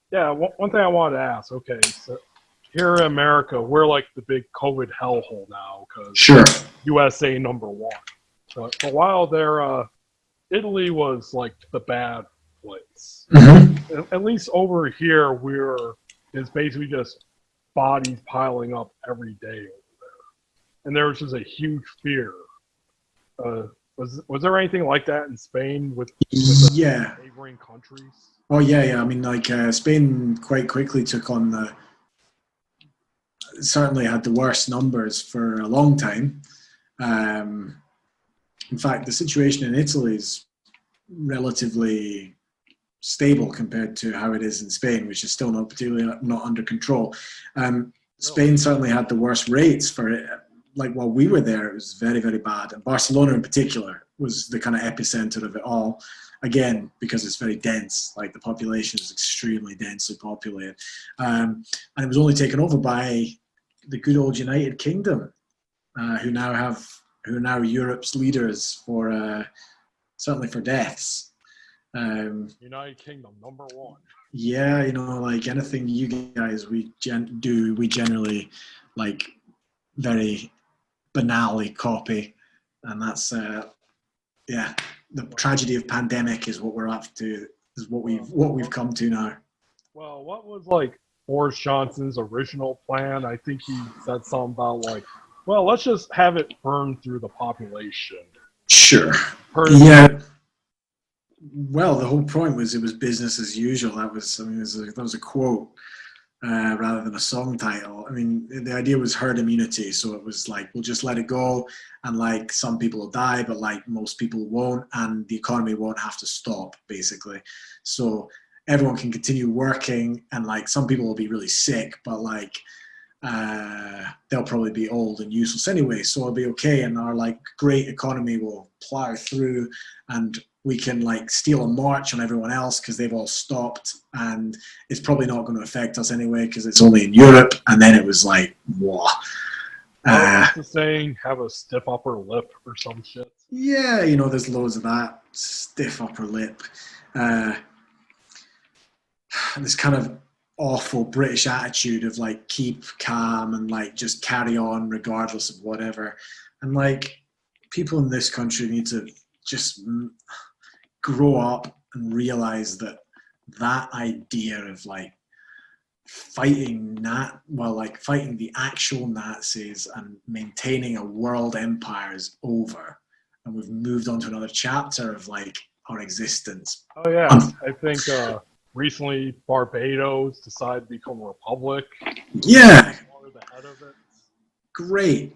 Yeah, one thing I wanted to ask. Okay, so here in America, we're like the big COVID hellhole now because USA #1. So for a while there, Italy was like the bad place. At least over here, it's basically just bodies piling up every day over there, and there was just a huge fear. Was there anything like that in Spain with the neighboring countries? Oh yeah. I mean, like Spain quite quickly took on certainly had the worst numbers for a long time. In fact, the situation in Italy is relatively stable compared to how it is in Spain, which is still not particularly not under control. Spain certainly had the worst rates for it. Like while we were there, it was very, very bad. And Barcelona in particular was the kind of epicenter of it all. Again, because it's very dense, like the population is extremely densely populated. And it was only taken over by the good old United Kingdom, who are now Europe's leaders for certainly for deaths. United Kingdom, #1. Yeah, like anything you guys we generally like very banally copy, and that's the tragedy of pandemic is what we're up to, is what we've come to now. Well, what was like Boris Johnson's original plan? I think he said something about like, well, let's just have it burn through the population. Sure. Yeah. Well, the whole point was it was business as usual. That was a quote rather than a song title. I mean, the idea was herd immunity, so it was like we'll just let it go, and like some people will die, but like most people won't, and the economy won't have to stop, basically. So everyone can continue working, and like some people will be really sick, but like they'll probably be old and useless anyway, so it'll be okay, and our like great economy will plow through, and we can like steal a march on everyone else because they've all stopped, and it's probably not going to affect us anyway because it's only in Europe. And then it was like, whoa. What's the saying? Have a stiff upper lip or some shit. Yeah, there's loads of that. Stiff upper lip. This kind of awful British attitude of like keep calm and like just carry on regardless of whatever. And like people in this country need to just grow up and realize that idea of like fighting the actual Nazis and maintaining a world empire is over, and we've moved on to another chapter of like our existence. Oh yeah, I think recently Barbados decided to become a republic. Yeah, The head of it. Great.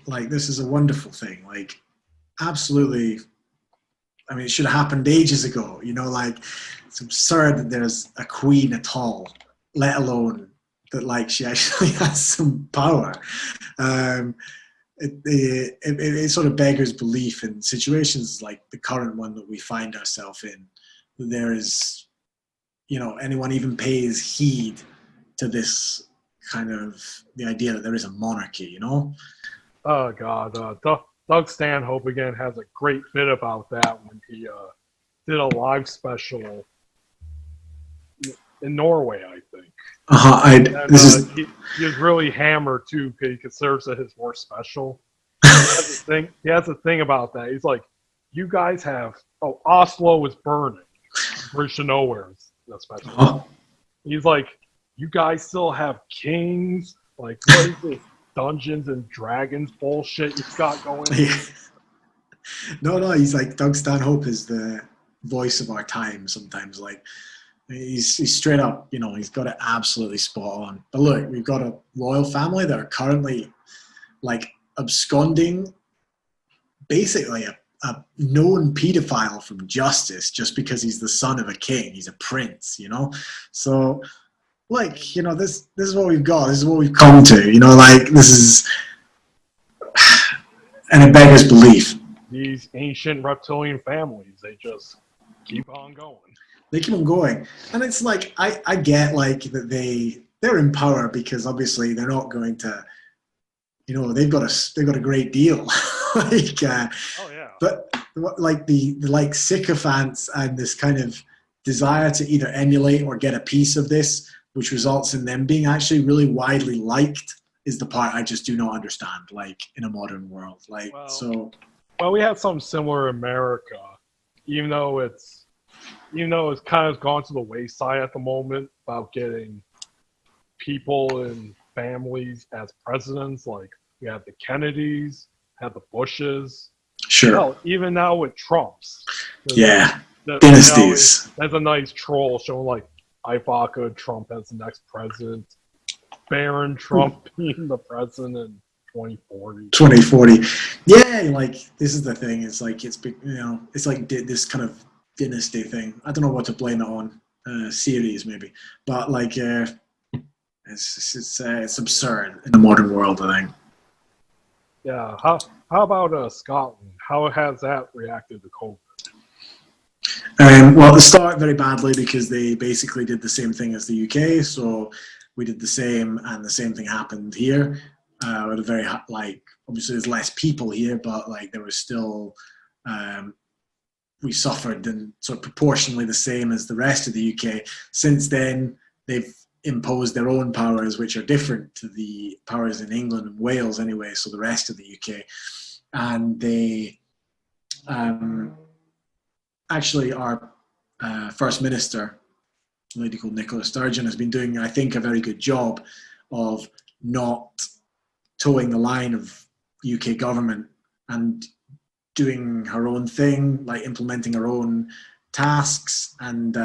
Like this is a wonderful thing. Like absolutely. I mean, it should have happened ages ago, like it's absurd that there's a queen at all, let alone that like she actually has some power. It sort of beggars belief in situations like the current one that we find ourselves in. There is, anyone even pays heed to this kind of the idea that there is a monarchy, Oh God, Doug Stanhope again has a great bit about that when he did a live special in Norway, I think. He was really hammered too because he considers it his worst special. He has a thing about that. He's like, you guys have Oslo is burning, Bridge to Nowhere is the special. He's like, you guys still have kings. Like, what is this Dungeons and Dragons bullshit you've got going on? No, he's like Doug Stanhope is the voice of our time sometimes. Like he's straight up, he's got it absolutely spot on. But look, we've got a royal family that are currently like absconding basically a known pedophile from justice just because he's the son of a king. He's a prince, So like, this is what we've got. This is what we've come to, like this is, and it beggars belief. These ancient reptilian families, they just keep on going. They keep on going. And it's like, I get like that they're in power because obviously they're not going to, they've got a great deal. Like, oh yeah. But like the like sycophants and this kind of desire to either emulate or get a piece of this, which results in them being actually really widely liked, is the part I just do not understand, like in a modern world. Like, Well, we have something similar in America, even though it's kind of gone to the wayside at the moment about getting people and families as presidents. Like we have the Kennedys, have the Bushes. Sure. Hell, even now with Trump's. Yeah. Dynasties. That's a nice troll showing like Ivanka Trump as the next president, Barron Trump being the president in 2040. Yeah, like this is the thing. It's like it's like this kind of dynasty thing. I don't know what to blame it on. Series maybe, but like it's absurd in the modern world, I think. Yeah. How about Scotland? How has that reacted to COVID? Well, at the start, very badly because they basically did the same thing as the UK. So we did the same, and the same thing happened here. With a very like, obviously there's less people here, but like there was still we suffered and sort of proportionally the same as the rest of the UK. Since then, they've imposed their own powers, which are different to the powers in England and Wales anyway. So the rest of the UK, and they. Actually, our First Minister, a lady called Nicola Sturgeon, has been doing, I think, a very good job of not towing the line of UK government and doing her own thing, like implementing her own tasks. And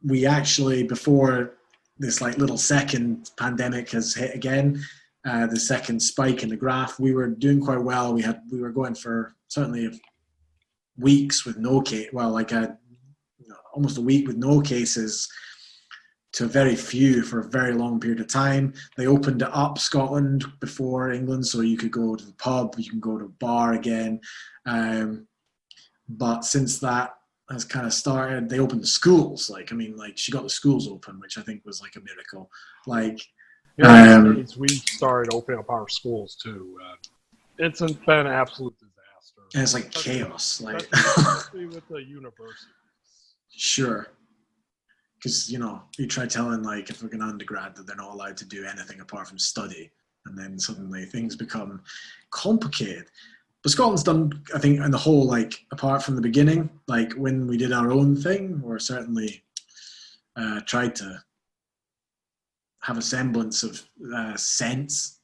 we actually, before this like little second pandemic has hit again, the second spike in the graph, we were doing quite well. We were going for certainly weeks with no case, almost a week with no cases to very few for a very long period of time. They opened it up, Scotland, before England, so you could go to the pub, you can go to a bar again. But since that has kind of started, they opened the schools. She got the schools open, which I think was like a miracle. We started opening up our schools too. It's been an absolute disaster. And it's like chaos, especially with the universities. Sure, because you try telling if we're an undergrad that they're not allowed to do anything apart from study, and then suddenly things become complicated. But Scotland's done, I think, in the whole, apart from the beginning, when we did our own thing, or certainly tried to have a semblance of sense.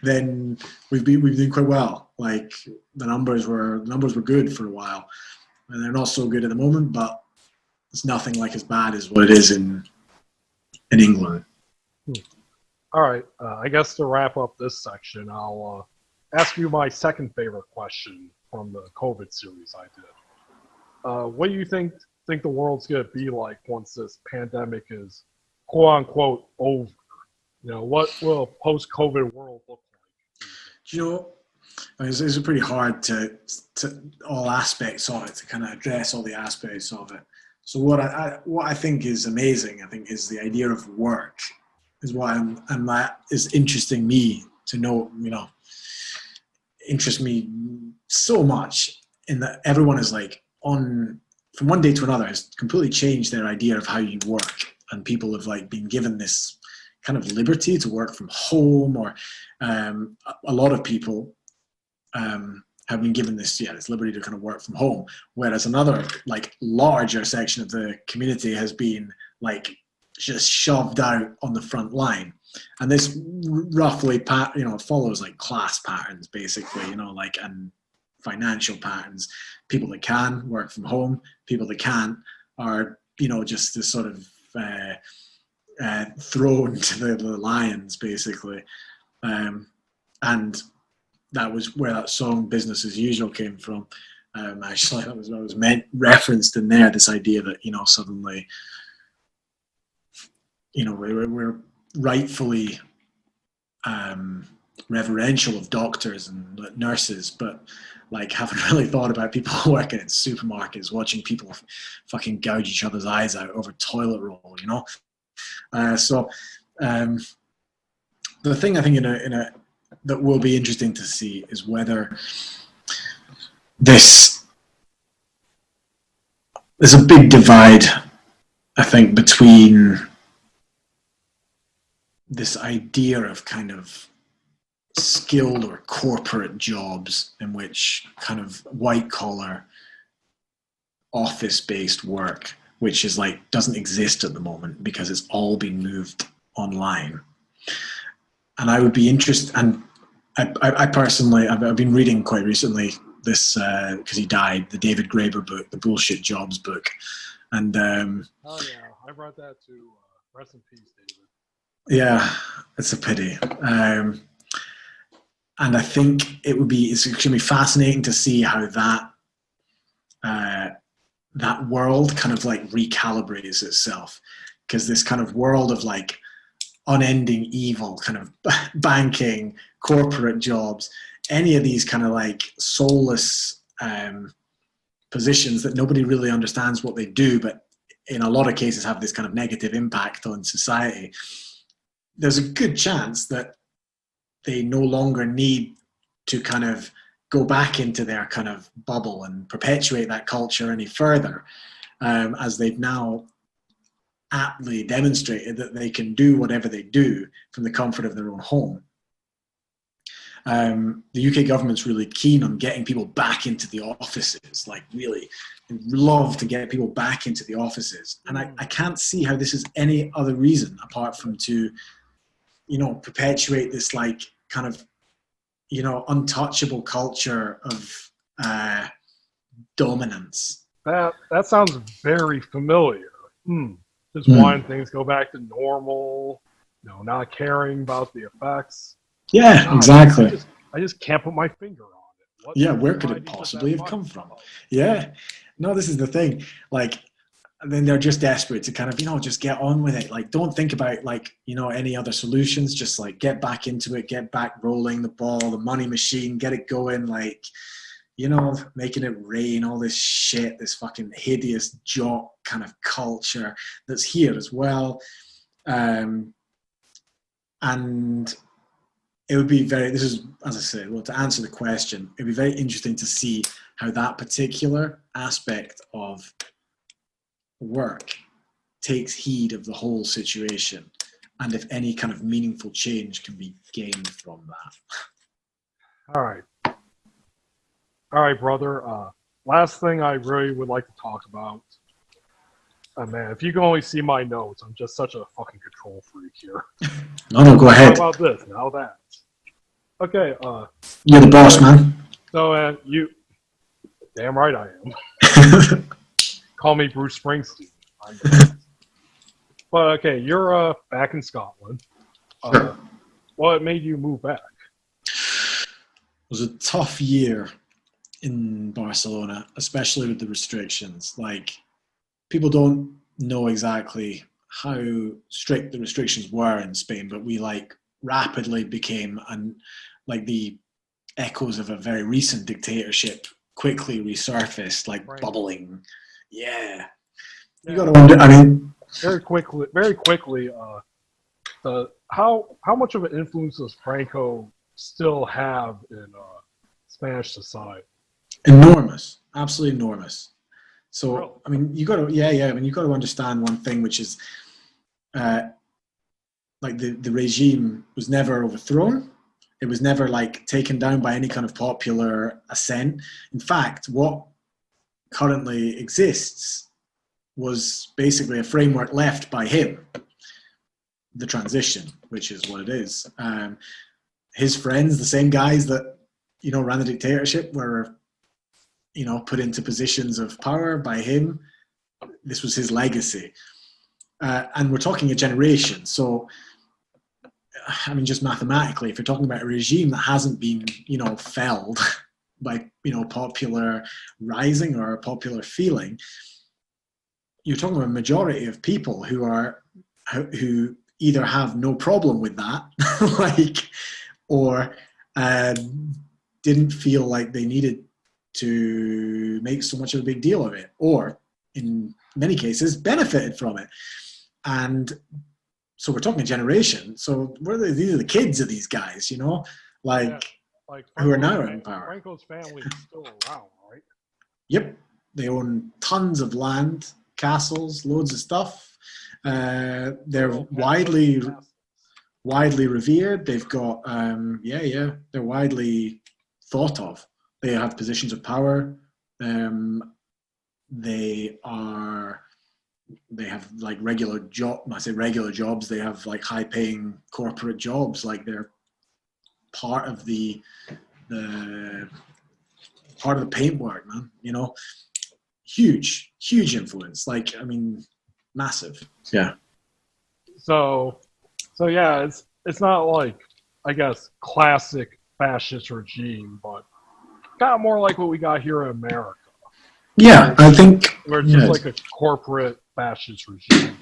Then we've been doing quite well. The numbers were good for a while, and they're not so good at the moment. But it's nothing like as bad as what it is in England. All right, I guess to wrap up this section, I'll ask you my second favorite question from the COVID series I did. What do you think the world's gonna be like once this pandemic is quote unquote over? What will a post-COVID world look like? It's pretty hard to all aspects of it, to kind of address all the aspects of it. So what I think is amazing, I think, is the idea of work, is what that is interesting me to know. Interests me so much in that everyone is from one day to another has completely changed their idea of how you work, and people have been given this kind of liberty to work from home, or a lot of people have been given this liberty to kind of work from home, whereas another larger section of the community has been just shoved out on the front line. And this roughly follows class patterns basically, and financial patterns. People that can work from home, people that can't are just this sort of thrown to the lions basically. And that was where that song "Business as Usual" came from. Actually, that was referenced in there. This idea that suddenly, we're rightfully reverential of doctors and nurses, but haven't really thought about people working in supermarkets, watching people fucking gouge each other's eyes out over toilet roll. So the thing I think that will be interesting to see is whether there's a big divide, I think, between this idea of kind of skilled or corporate jobs in which kind of white collar office based work, which is doesn't exist at the moment because it's all been moved online. And I would be interested, and I personally, I've been reading quite recently this, because he died, the David Graeber book, the Bullshit Jobs book. And oh yeah, I read that too. Rest in peace, David. Yeah, it's a pity. And I think it's going to be fascinating to see how that that world kind of like recalibrates itself, because this kind of world of like unending evil, kind of banking, corporate jobs, any of these kind of like soulless positions that nobody really understands what they do, but in a lot of cases have this kind of negative impact on society. There's a good chance that they no longer need to kind of go back into their kind of bubble and perpetuate that culture any further, as they've now aptly demonstrated that they can do whatever they do from the comfort of their own home. The UK government's really keen on getting people back into the offices, like really love to get people back into the offices. And I can't see how this is any other reason apart from to, perpetuate this like kind of, untouchable culture of dominance. That sounds very familiar. Just wanting things go back to normal, not caring about the effects. Yeah, God, exactly. I just can't put my finger on it. Where could it possibly have come from? Yeah. No, this is the thing. Like, and then they're just desperate to kind of, just get on with it. Like, don't think about any other solutions. Just like get back into it, get back rolling the ball, the money machine, get it going. Like, making it rain, all this shit, this fucking hideous jock kind of culture that's here as well. And it would be this is, as I say, well, to answer the question, it'd be very interesting to see how that particular aspect of work takes heed of the whole situation, and if any kind of meaningful change can be gained from that. All right, brother. Last thing I really would like to talk about. Man, if you can only see my notes, I'm just such a fucking control freak here. No, go ahead. How about this? Now that. Okay. You're the boss, man. So, you. Damn right I am. Call me Bruce Springsteen. But okay, you're back in Scotland. What made you move back? It was a tough year in Barcelona, especially with the restrictions. Like, people don't know exactly how strict the restrictions were in Spain, but we rapidly became the echoes of a very recent dictatorship quickly resurfaced, right. Bubbling. Yeah. You got to wonder. I mean, very quickly. How much of an influence does Franco still have in Spanish society? Enormous, absolutely enormous. So, really? I mean, you got to understand one thing, which is, the regime was never overthrown. It was never taken down by any kind of popular assent. In fact, what currently exists was basically a framework left by him, the transition, which is what it is. His friends, the same guys that, ran the dictatorship, were, put into positions of power by him. This was his legacy. And we're talking a generation. So, I mean, just mathematically, if you're talking about a regime that hasn't been, felled by, popular rising or popular feeling, you're talking about a majority of people who either have no problem with that, or didn't feel like they needed to make so much of a big deal of it, or in many cases benefited from it. And so we're talking a generation. So these are the kids of these guys, who are now in power. Franco's family is still around, right? Yep. They own tons of land, castles, loads of stuff. They're widely revered. They've got, they're widely thought of. They have positions of power. They have regular job. When I say regular jobs, they have high-paying corporate jobs. They're part of the paintwork, man. Huge influence. Massive. Yeah. So yeah, it's not I guess classic fascist regime, but kind of more like what we got here in America. Yeah, I think We're just like a corporate fascist regime.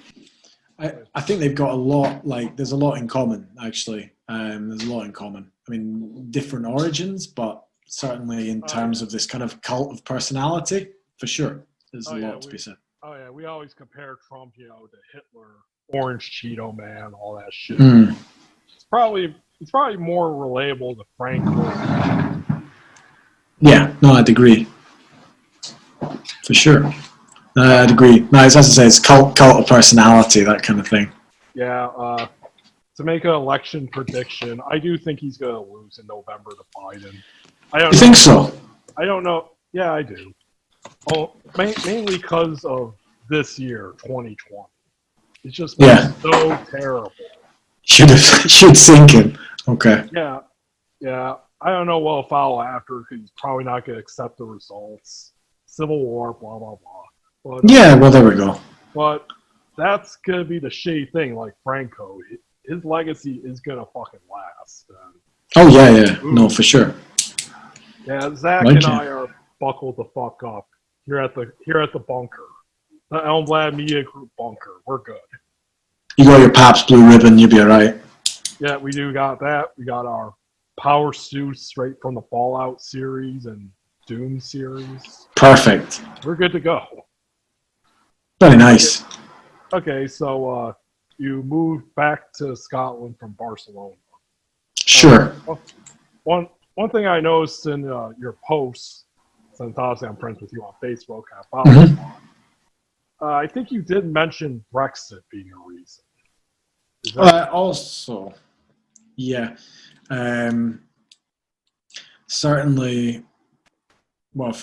I think they've got a lot. Like, there's a lot in common, actually. There's a lot in common. I mean, different origins, but certainly in terms of this kind of cult of personality, for sure, there's a lot to be said. Oh yeah, we always compare Trump, to Hitler, Orange Cheeto Man, all that shit. Mm. It's probably more relatable to Franco. Yeah, no, I'd agree. For sure. I'd agree. No, it's, as I say, it's cult of personality, that kind of thing. Yeah, to make an election prediction, I do think he's going to lose in November to Biden. You think so? I don't know. Yeah, I do. Oh, mainly because of this year, 2020. It's just been so terrible. Should sink him. Okay. Yeah. I don't know what will follow after because he's probably not going to accept the results. Civil war, blah, blah, blah. But, well, there we go. But that's going to be the shitty thing, like Franco. His legacy is going to fucking last. Oh, yeah. No, for sure. Yeah, Zach and I are buckled the fuck up here at the bunker. The Elmblad Media Group bunker. We're good. You got your Pabst Blue Ribbon, you'll be all right. Yeah, we do got that. We got our power suits straight from the Fallout series and Doom series. Perfect. We're good to go. Very nice. Okay, so you moved back to Scotland from Barcelona. Sure. One thing I noticed in your posts, since obviously I'm friends with you on Facebook, I think you did mention Brexit being a reason. Also, yeah. Certainly, well,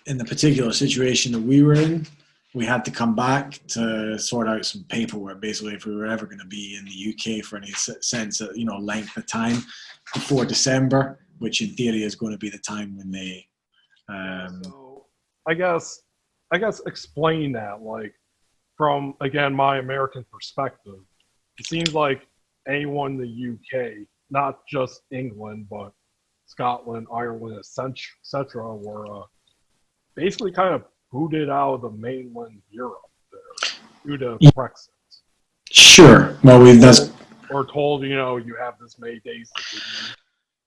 in the particular situation that we were in, we had to come back to sort out some paperwork, basically, if we were ever going to be in the UK for any sense of, length of time before December, which in theory is going to be the time when they... So I guess explain that, like, from, again, my American perspective. It seems like anyone in the UK, not just England, but Scotland, Ireland, etc., were basically kind of booted out of the mainland Europe there due to Brexit. Sure. Well, or told, you have this many days to leave.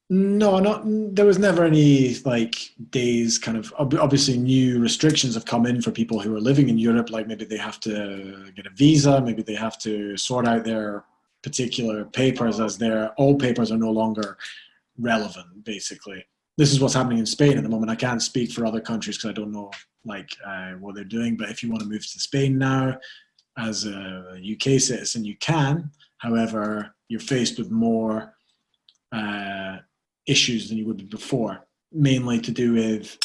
No, there was never any days kind of, obviously new restrictions have come in for people who are living in Europe, like maybe they have to get a visa, maybe they have to sort out their particular papers as their old papers are no longer relevant, basically. This is what's happening in Spain at the moment. I can't speak for other countries because I don't know what they're doing, but if you want to move to Spain now as a UK citizen, you can. However, you're faced with more issues than you would be before, mainly to do with,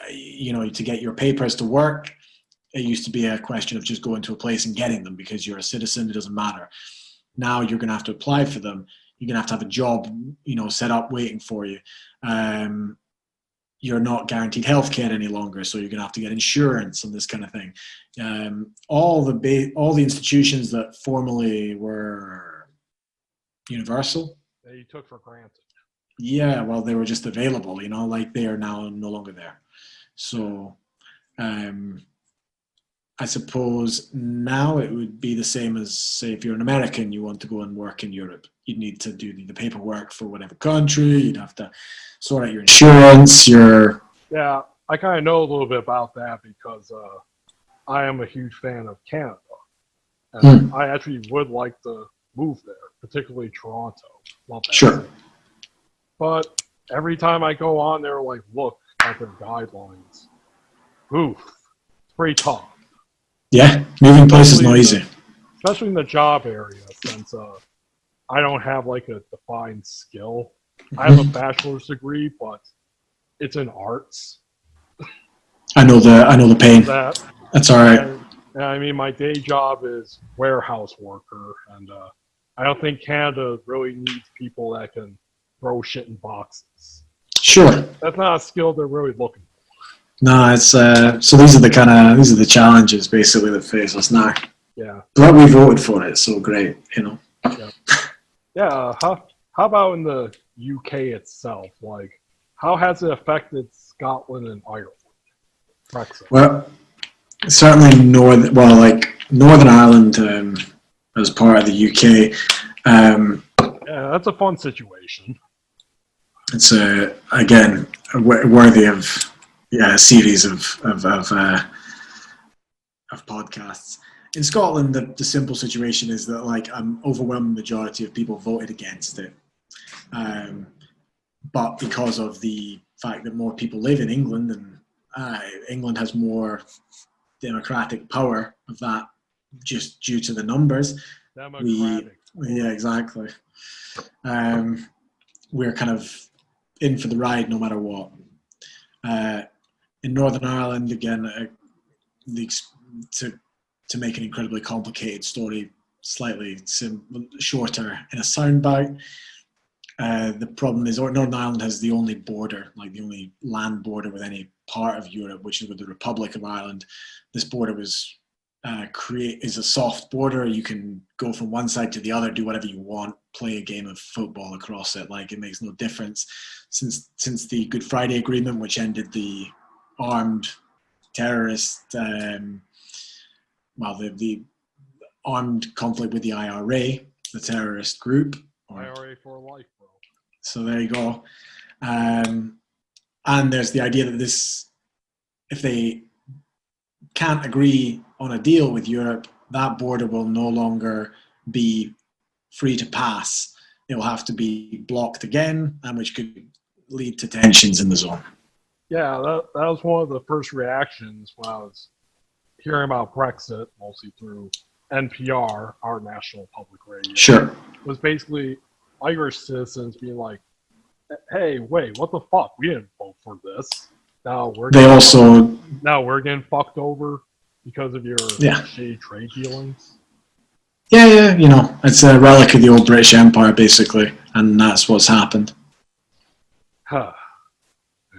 to get your papers to work. It used to be a question of just going to a place and getting them because you're a citizen, it doesn't matter. Now you're going to have to apply for them. You're going to have a job, set up waiting for you. You're not guaranteed healthcare any longer, so you're going to have to get insurance and this kind of thing. All the institutions that formerly were universal, that you took for granted. Yeah, well, they were just available, they are now no longer there. So, I suppose now it would be the same as, say, if you're an American, you want to go and work in Europe. You'd need to do the paperwork for whatever country. You'd have to sort out your insurance, Yeah, I kind of know a little bit about that because I am a huge fan of Canada. And I actually would like to move there, particularly Toronto. Love that Sure. city. But every time I go on there, look at their guidelines, it's pretty tough. Yeah, moving place is not easy. Especially in the job area, since I don't have a defined skill. I have a bachelor's degree, but it's in arts. I know the pain. That's all right. And I mean, my day job is warehouse worker, and I don't think Canada really needs people that can throw shit in boxes. Sure. That's not a skill they're really looking for. No, it's so these are the challenges basically that face us now. Yeah. But we voted for it, so great, Yeah. Yeah. How about in the UK itself? How has it affected Scotland and Ireland? Brexit. Well, certainly Northern Ireland as part of the UK. Yeah, that's a fun situation. It's again worthy of a series of podcasts. In Scotland, the simple situation is that like an overwhelming majority of people voted against it, but because of the fact that more people live in England and England has more democratic power of that, just due to the numbers. Yeah, exactly. We're kind of in for the ride no matter what. In Northern Ireland, again, to make an incredibly complicated story slightly shorter in a soundbite, the problem is Northern Ireland has the only border, like the only land border with any part of Europe, which is with the Republic of Ireland. This border was is a soft border. You can go from one side to the other, do whatever you want, play a game of football across it. Like, it makes no difference. Since the Good Friday Agreement, which ended the armed terrorist, the armed conflict with the IRA, the terrorist group. IRA for life, bro. So there you go. And there's the idea that if they can't agree on a deal with Europe, that border will no longer be free to pass. It will have to be blocked again, and which could lead to tensions in the zone. Yeah, that was one of the first reactions when I was hearing about Brexit, mostly through NPR, our national public radio. Sure. Was basically Irish citizens being like, hey, wait, what the fuck? We didn't vote for this. Now we're getting fucked over because of your shady trade dealings. Yeah, it's a relic of the old British Empire, basically, and that's what's happened. Huh.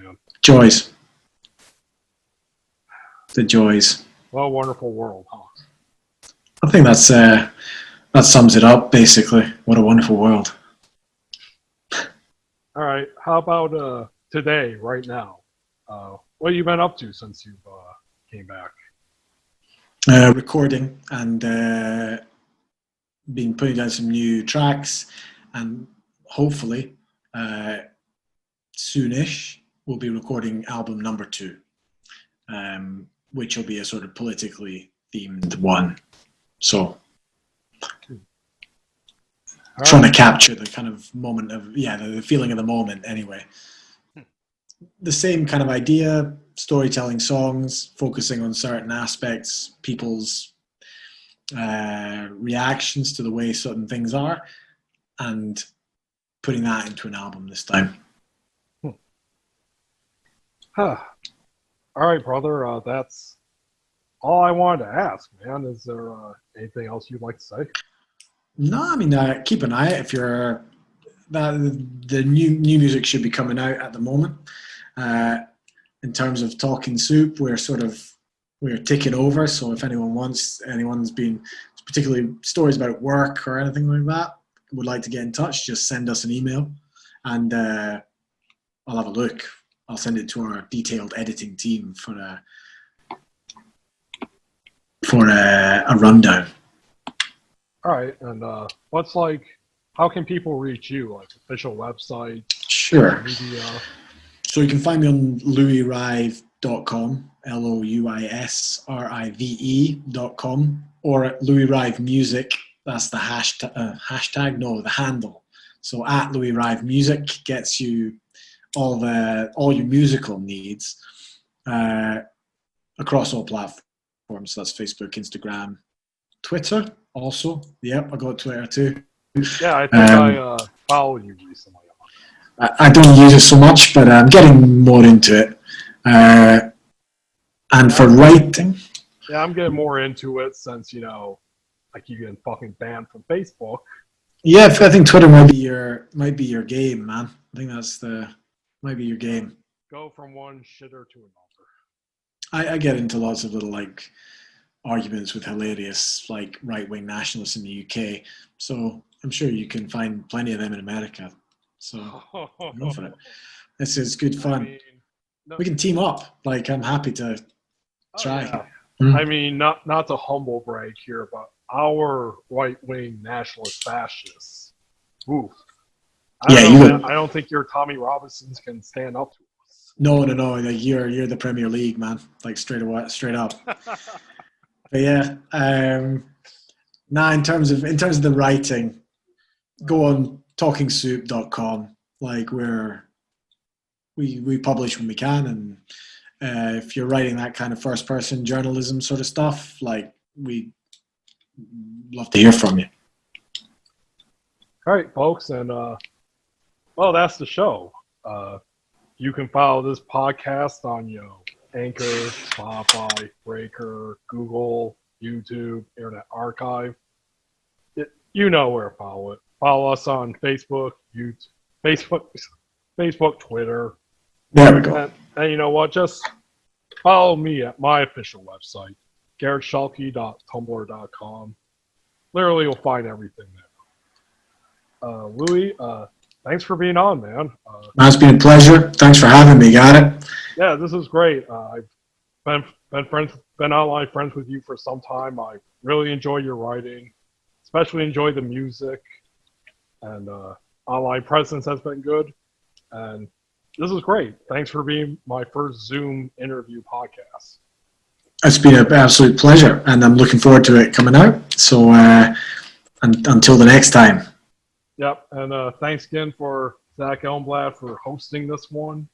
Yeah. Joys. The joys. What a wonderful world, huh? I think that sums it up, basically. What a wonderful world. All right, how about today, right now? What have you been up to since you came back? Recording and been putting down some new tracks, and hopefully soonish we'll be recording album number 2, which will be a sort of politically themed one. So trying to capture the kind of moment of the feeling of the moment anyway. The same kind of idea, storytelling songs, focusing on certain aspects, people's reactions to the way certain things are, and putting that into an album this time. Huh. All right, brother. That's all I wanted to ask, man. Is there anything else you'd like to say? No, I mean, keep an eye out if you're... the new music should be coming out at the moment. In terms of Talking Soup, we're ticking over. So if anyone's been particularly stories about work or anything like that, would like to get in touch, just send us an email, and I'll have a look. I'll send it to our detailed editing team for a rundown. All right, and how can people reach you? Like official website? Sure. Media? So you can find me on louisrive.com, LOUISRIVE.com, or at Louis Rive Music. That's the hashtag, no, the handle. So at Louis Rive Music gets you all your musical needs across all platforms. So that's Facebook, Instagram, Twitter also. Yep, I got Twitter too. Yeah, I think I followed you recently. I don't use it so much, but I'm getting more into it. And for writing... Yeah, I'm getting more into it since, I keep getting fucking banned from Facebook. Yeah, I think Twitter might be your game, man. I think might be your game. Go from one shitter to another. I get into lots of little arguments with hilarious right-wing nationalists in the UK. So I'm sure you can find plenty of them in America. So go for it. This is good fun. we can team up. Like, I'm happy to try. Yeah. Mm. I mean, not to humble brag here, but our right-wing nationalist fascists, ooh, I don't think your Tommy Robinsons can stand up to us. No. Like, you're the Premier League, man. Like, straight up. But yeah, in terms of the writing, go on talkingsoup.com. Like, we publish when we can, and if you're writing that kind of first person journalism sort of stuff, like, we love to hear from you. All right, folks, and well, that's the show. You can follow this podcast on Anchor, Spotify, Breaker, Google, YouTube, Internet Archive. You know where to follow it. Follow us on Facebook, Twitter. There we go. And you know what? Just follow me at my official website, garretschuelke.tumblr.com. Literally, you'll find everything there. Louis, thanks for being on, man. It's been a pleasure. Thanks for having me. Got it? Yeah, this is great. I've been online friends with you for some time. I really enjoy your writing, especially enjoy the music, and online presence has been good. And this is great. Thanks for being my first Zoom interview podcast. It's been an absolute pleasure, and I'm looking forward to it coming out. So until the next time. Yep, and thanks again for Zach Elmblad for hosting this one.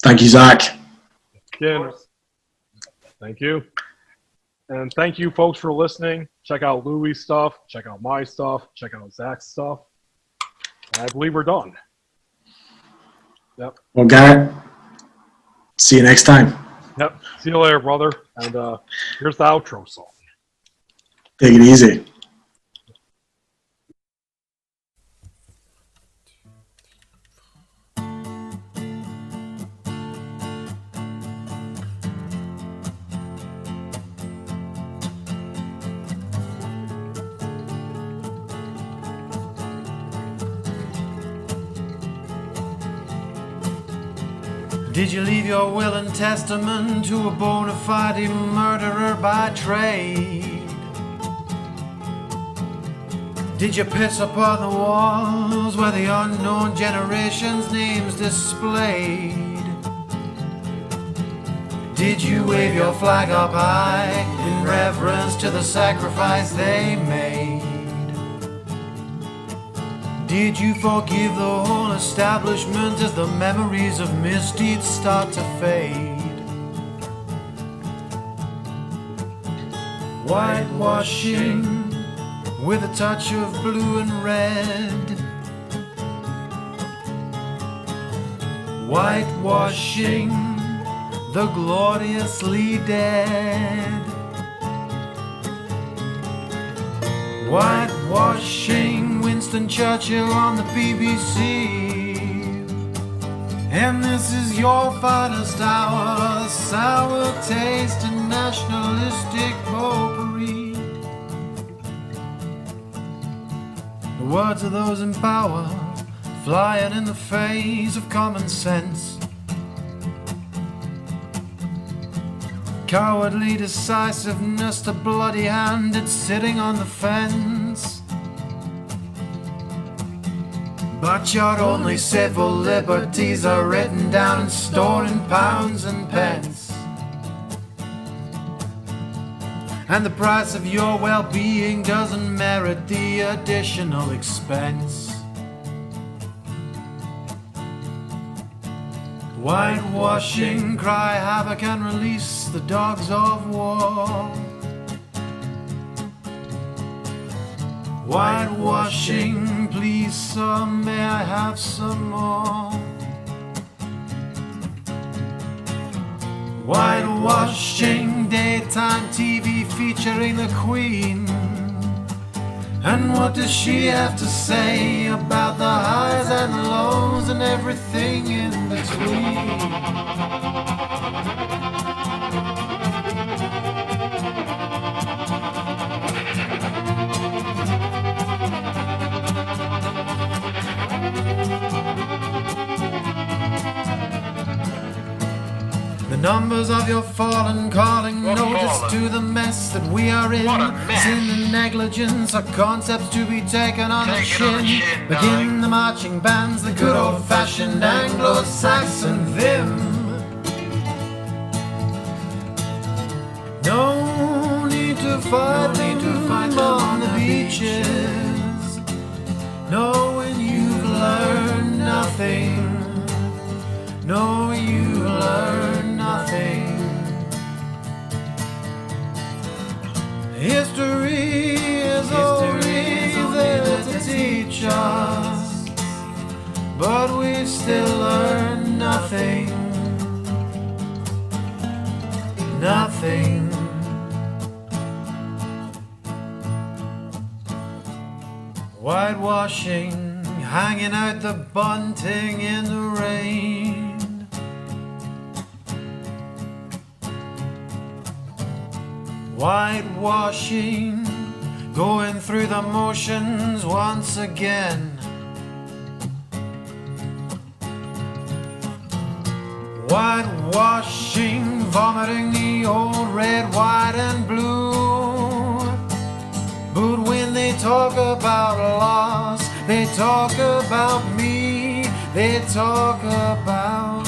Thank you, Zach. Again, thank you. And thank you, folks, for listening. Check out Louis' stuff. Check out my stuff. Check out Zach's stuff. And I believe we're done. Yep. Well, Garret, see you next time. Yep. See you later, brother. And here's the outro song. Take it easy. Did you leave your will and testament to a bona fide murderer by trade? Did you piss upon the walls where the unknown generation's names displayed? Did you wave your flag up high in reverence to the sacrifice they made? Did you forgive the whole establishment as the memories of misdeeds start to fade? Whitewashing with a touch of blue and red. Whitewashing the gloriously dead. Whitewashing Winston Churchill on the BBC. And this is your finest hour, the sour taste and nationalistic potpourri. The words of those in power, flying in the face of common sense. Cowardly decisiveness, the bloody-handed sitting on the fence. But your only civil liberties are written down and stored in pounds and pence. And the price of your well-being doesn't merit the additional expense. Whitewashing, cry havoc and release the dogs of war. Whitewashing, please sir, may I have some more? Whitewashing, daytime TV featuring the Queen. And what does she have to say about the highs and the lows and everything in between? Numbers of your fallen calling notice to the mess that we are in. Sin and negligence are concepts to be taken on the chin. Begin the marching bands, the good old-fashioned Anglo-Saxon vim. No need to fight them on the beaches. No, when you've learned nothing. No, you learn nothing. History is only there to teach us, but we still learn nothing. Nothing. Whitewashing, hanging out the bunting in the rain. Whitewashing, going through the motions once again. Whitewashing, vomiting the old red, white and blue. But when they talk about loss, they talk about me, they talk about